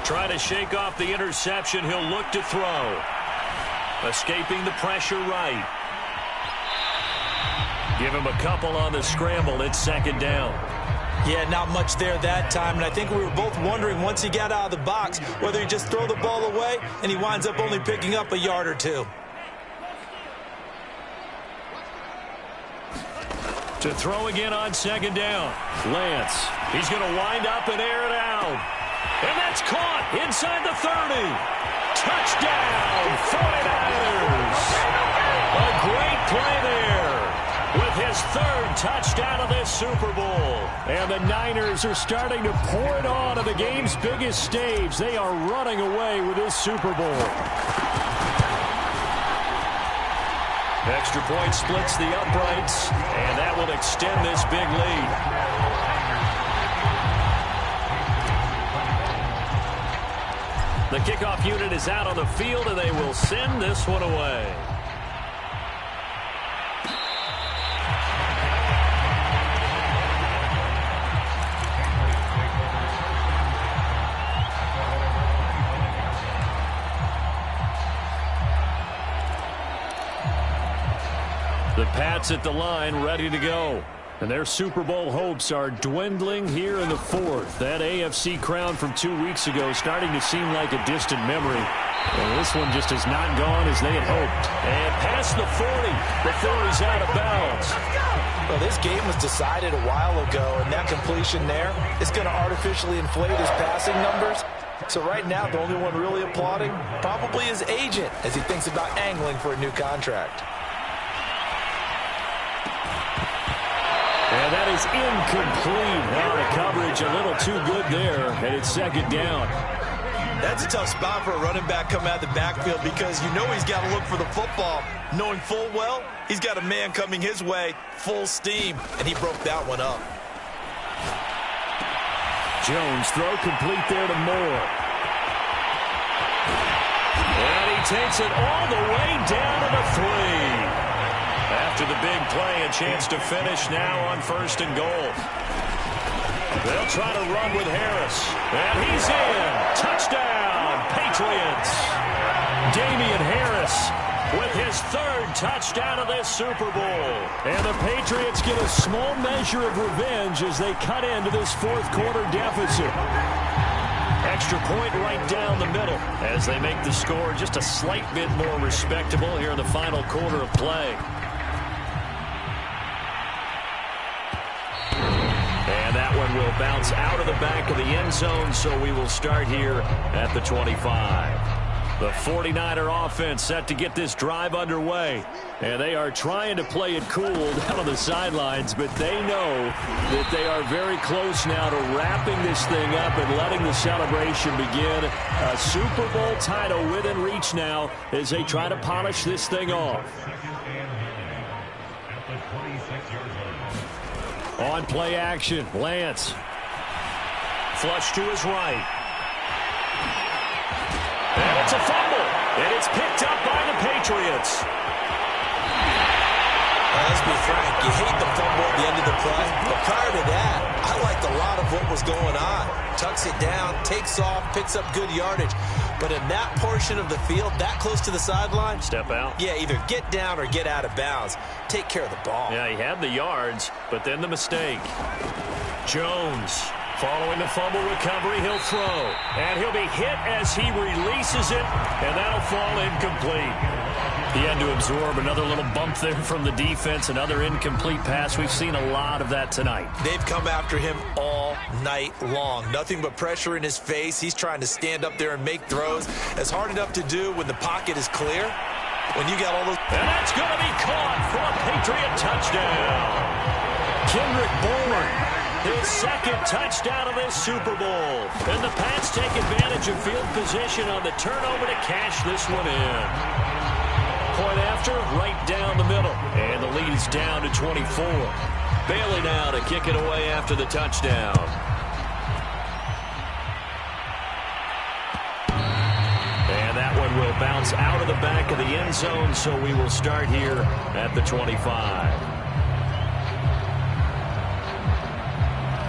Trying to shake off the interception. He'll look to throw. Escaping the pressure right. Give him a couple on the scramble. It's 2nd down. Yeah, not much there that time, and I think we were both wondering once he got out of the box whether he'd just throw the ball away and he winds up only picking up a yard or 2. To throw again on 2nd down. Lance. He's going to wind up and air it out. And that's caught inside the 30. Touchdown, 49ers. A great play there with his 3rd touchdown of this Super Bowl. And the Niners are starting to pour it on the game's biggest stage. They are running away with this Super Bowl. Extra point splits the uprights, and that will extend this big lead. The kickoff unit is out on the field, and they will send this one away. The Pats at the line, ready to go. And their Super Bowl hopes are dwindling here in the 4th. That AFC crown from 2 weeks ago starting to seem like a distant memory. And this one just has not gone as they had hoped. And past the 40 before he's out of bounds. Well, this game was decided a while ago, and that completion there is going to artificially inflate his passing numbers. So right now, the only one really applauding probably his agent as he thinks about angling for a new contract. is incomplete. Now the coverage a little too good there, and it's second down. That's a tough spot for a running back coming out of the backfield because you know he's got to look for the football, knowing full well he's got a man coming his way, full steam, and he broke that one up. Jones throw complete there to Moore. And he takes it all the way down to the 3. After the big play, a chance to finish now on 1st and goal. They'll try to run with Harris. And he's in. Touchdown, Patriots. Damian Harris with his 3rd touchdown of this Super Bowl. And the Patriots get a small measure of revenge as they cut into this 4th quarter deficit. Extra point right down the middle as they make the score just a slight bit more respectable here in the final quarter of play. And that one will bounce out of the back of the end zone, so we will start here at the 25. The 49er offense set to get this drive underway. And they are trying to play it cool down on the sidelines, but they know that they are very close now to wrapping this thing up and letting the celebration begin. A Super Bowl title within reach now as they try to polish this thing off. On play action, Lance. Flush to his right. And it's a fumble. And it's picked up by the Patriots. Let's be frank, you hate the fumble at the end of the play. But prior to that, I liked a lot of what was going on. Tucks it down, takes off, picks up good yardage. But in that portion of the field, that close to the sideline. Step out. Yeah, either get down or get out of bounds. Take care of the ball. Yeah, he had the yards, but then the mistake. Jones. Following the fumble recovery, he'll throw. And he'll be hit as he releases it, and that'll fall incomplete. He had to absorb another little bump there from the defense, another incomplete pass. We've seen a lot of that tonight. They've come after him all night long. Nothing but pressure in his face. He's trying to stand up there and make throws. It's hard enough to do when the pocket is clear. When you got all those... And that's going to be caught for a Patriot touchdown. Kendrick Bourne. His 2nd touchdown of this Super Bowl. And the Pats take advantage of field position on the turnover to cash this one in. Point after, right down the middle. And the lead is down to 24. Bailey now to kick it away after the touchdown. And that one will bounce out of the back of the end zone, so we will start here at the 25.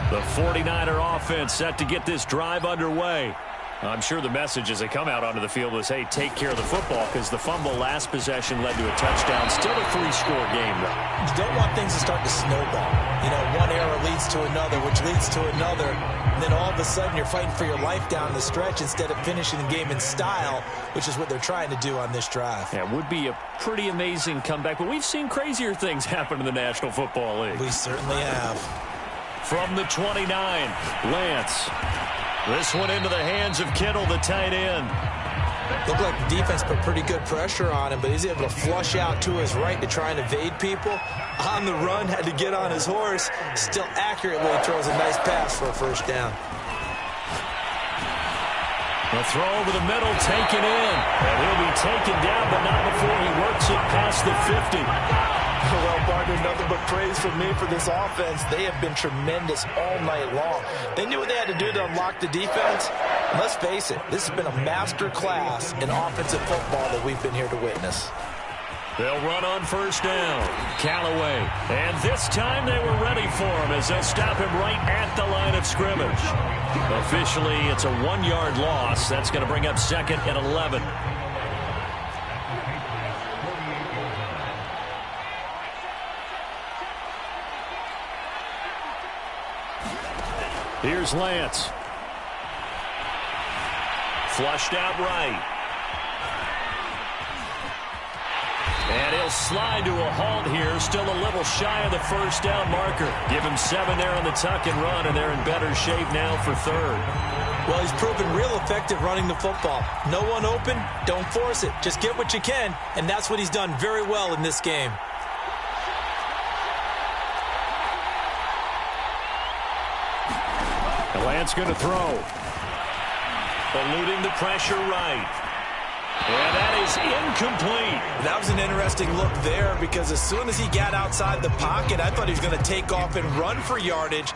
The 49er offense set to get this drive underway. I'm sure the message as they come out onto the field was, hey, take care of the football, because the fumble last possession led to a touchdown. Still a 3-score game, though. You don't want things to start to snowball. You know, one error leads to another, which leads to another. And then all of a sudden you're fighting for your life down the stretch instead of finishing the game in style, which is what they're trying to do on this drive. Yeah, it would be a pretty amazing comeback, but we've seen crazier things happen in the National Football League. We certainly have. From the 29, Lance. This one into the hands of Kittle, the tight end. Looked like the defense put pretty good pressure on him, but he's able to flush out to his right to try and evade people. On the run, had to get on his horse. Still accurately throws a nice pass for a 1st down. A throw over the middle, taken in. And he'll be taken down, but not before he works it past the 50. Well, partner, nothing but praise from me for this offense. They have been tremendous all night long. They knew what they had to do to unlock the defense. And let's face it, this has been a master class in offensive football that we've been here to witness. They'll run on 1st down. Callaway. And this time they were ready for him as they'll stop him right at the line of scrimmage. Officially, it's a 1-yard loss. That's going to bring up 2nd and 11. Here's Lance. Flushed out right. And he'll slide to a halt here. Still a little shy of the 1st down marker. Give him 7 there on the tuck and run, and they're in better shape now for 3rd. Well, he's proven real effective running the football. No one open, don't force it. Just get what you can, and that's what he's done very well in this game. And Lance going to throw. Eluding the pressure right. And that is incomplete. That was an interesting look there because as soon as he got outside the pocket, I thought he was going to take off and run for yardage.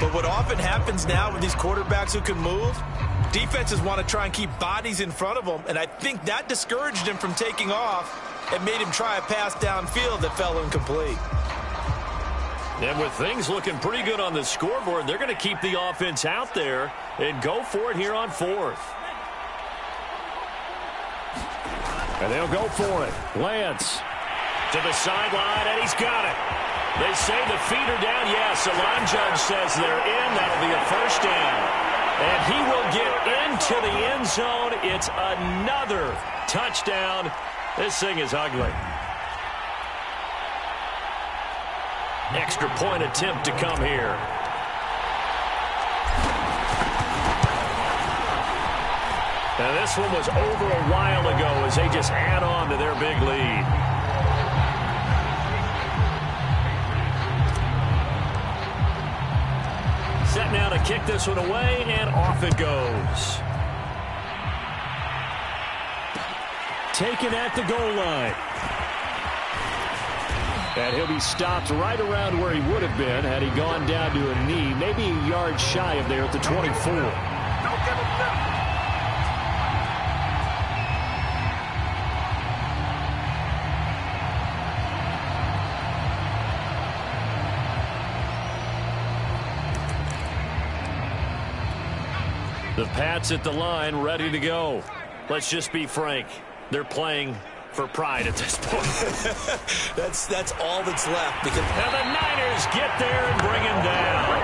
But what often happens now with these quarterbacks who can move, defenses want to try and keep bodies in front of them, and I think that discouraged him from taking off and made him try a pass downfield that fell incomplete. And with things looking pretty good on the scoreboard, they're going to keep the offense out there and go for it here on fourth. And they'll go for it. Lance. To the sideline, and he's got it. They say the feet are down. Yes, the line judge says they're in. That'll be a first down. And he will get into the end zone. It's another touchdown. This thing is ugly. Extra point attempt to come here. And this one was over a while ago as they just add on to their big lead. Set now to kick this one away, and off it goes. Taken at the goal line. And he'll be stopped right around where he would have been had he gone down to a knee, maybe a yard shy of there at the 24. Don't give him that. The Pats at the line, ready to go. Let's just be frank. They're playing for pride at this point. That's all that's left. Because now the Niners get there and bring him down.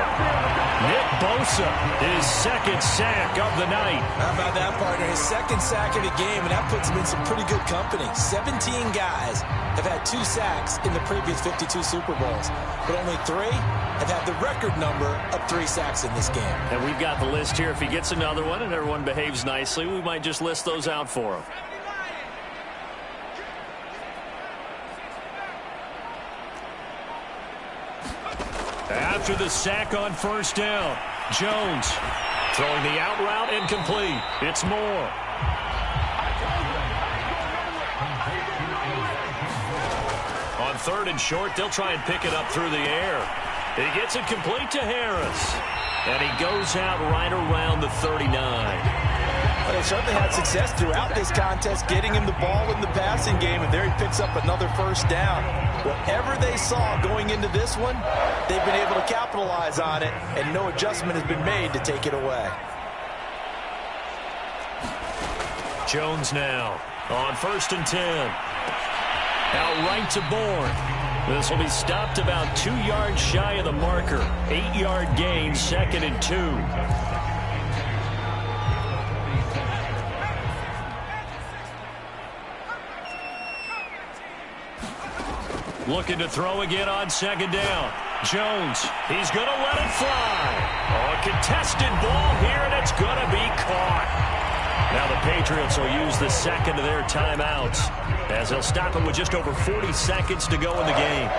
Nick Bosa, his second sack of the night. How about that, partner? His second sack of the game, and that puts him in some pretty good company. 17 guys have had 2 sacks in the previous 52 Super Bowls, but only 3 have had the record number of 3 sacks in this game. And we've got the list here. If he gets another one and everyone behaves nicely, we might just list those out for him. After the sack on first down, Jones throwing the out route incomplete. It's Moore. On third and short, they'll try and pick it up through the air. He gets it complete to Harris. And he goes out right around the 39. Well, they certainly had success throughout this contest getting him the ball in the passing game, and there he picks up another first down. Whatever they saw going into this one, they've been able to capitalize on it, and no adjustment has been made to take it away. Jones now on first and 10. Out right to Bourne. This will be stopped about 2 yards shy of the marker. 8-yard gain, 2nd and 2. Looking to throw again on second down. Jones, he's going to let it fly. Oh, a contested ball here, and it's going to be caught. Now the Patriots will use the second of their timeouts as they'll stop it with just over 40 seconds to go in the game.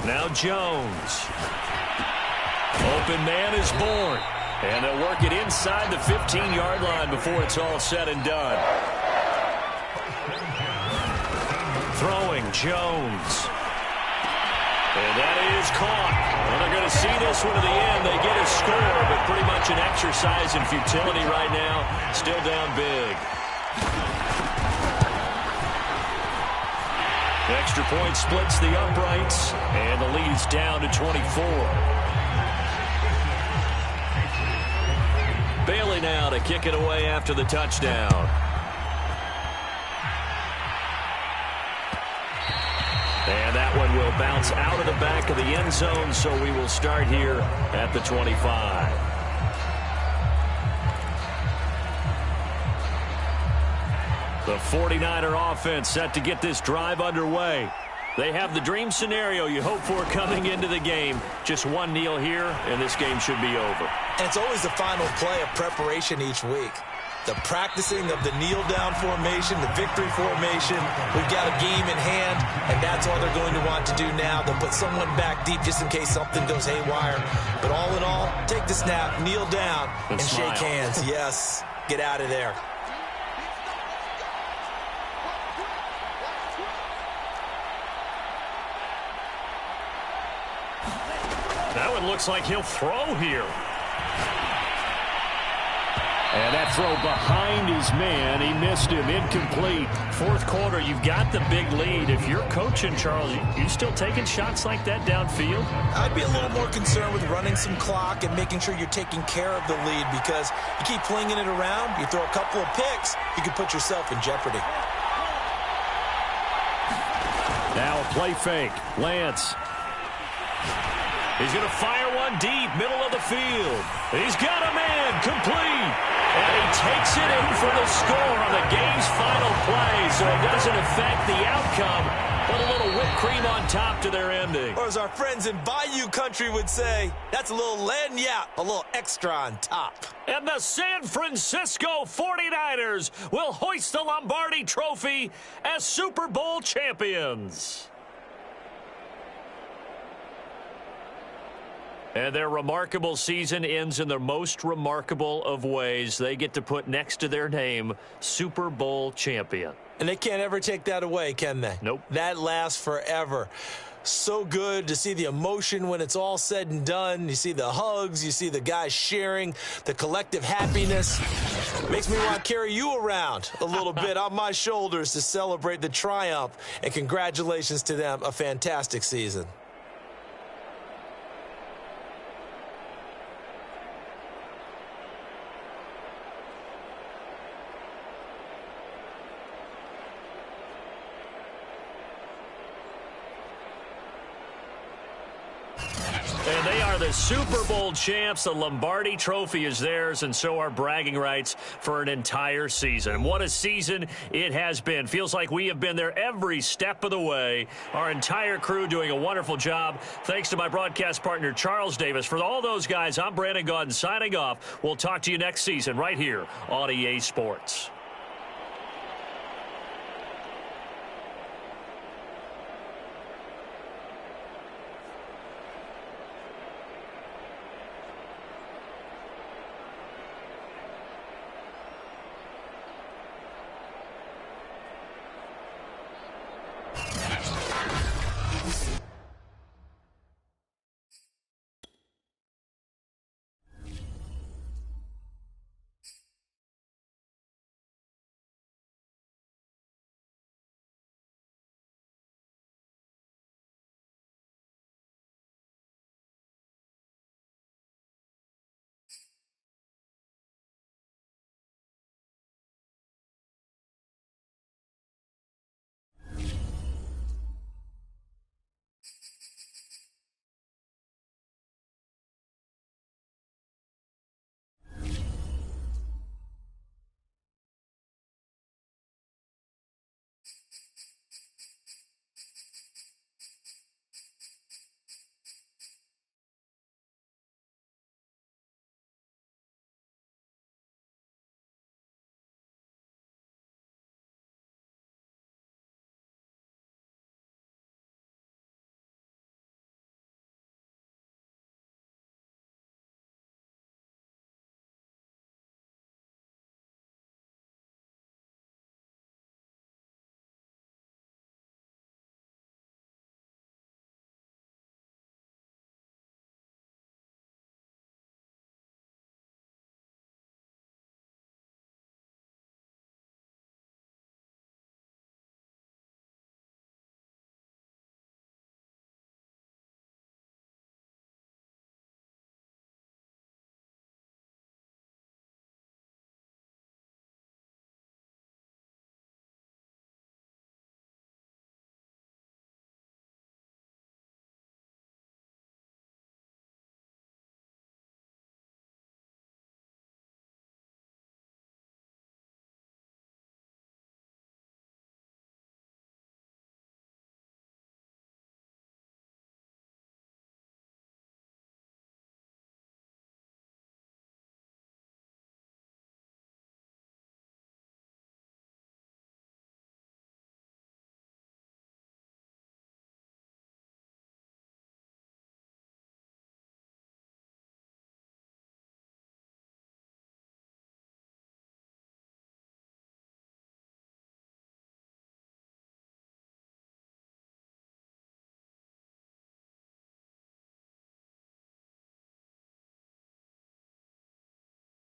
Now Jones. Open man is Bourne. And they'll work it inside the 15-yard line before it's all said and done. Throwing Jones. And that is caught. Well, they're going to see this one to the end. They get a score, but pretty much an exercise in futility right now. Still down big. Extra point splits the uprights, and the lead's down to 24. Bailey now to kick it away after the touchdown. And that one will bounce out of the back of the end zone, so we will start here at the 25. The 49er offense set to get this drive underway. They have the dream scenario you hope for coming into the game. Just one kneel here, and this game should be over. And it's always the final play of preparation each week. The practicing of the kneel-down formation, the victory formation. We've got a game in hand, and that's all they're going to want to do now. They'll put someone back deep just in case something goes haywire. But all in all, take the snap, kneel down, and shake hands. Yes, get out of there. That one looks like he'll throw here. And that throw behind his man. He missed him. Incomplete. Fourth quarter, you've got the big lead. If you're coaching, Charles, you still taking shots like that downfield? I'd be a little more concerned with running some clock and making sure you're taking care of the lead, because you keep flinging it around, you throw a couple of picks, you can put yourself in jeopardy. Now a play fake. Lance. He's going to fire one deep, middle of the field. He's got a man, complete. And he takes it in for the score on the game's final play, so it doesn't affect the outcome, but a little whipped cream on top to their ending. Or as our friends in Bayou Country would say, that's a little lagniappe, a little extra on top. And the San Francisco 49ers will hoist the Lombardi Trophy as Super Bowl champions. And their remarkable season ends in the most remarkable of ways. They get to put next to their name, Super Bowl champion. And they can't ever take that away, can they? Nope. That lasts forever. So good to see the emotion when it's all said and done. You see the hugs. You see the guys sharing, the collective happiness. Makes me want to carry you around a little bit on my shoulders to celebrate the triumph. And congratulations to them. A fantastic season. And they are the Super Bowl champs. The Lombardi Trophy is theirs, and so are bragging rights for an entire season. And what a season it has been. Feels like we have been there every step of the way. Our entire crew doing a wonderful job. Thanks to my broadcast partner, Charles Davis. For all those guys, I'm Brandon Gaudin signing off. We'll talk to you next season right here on EA Sports.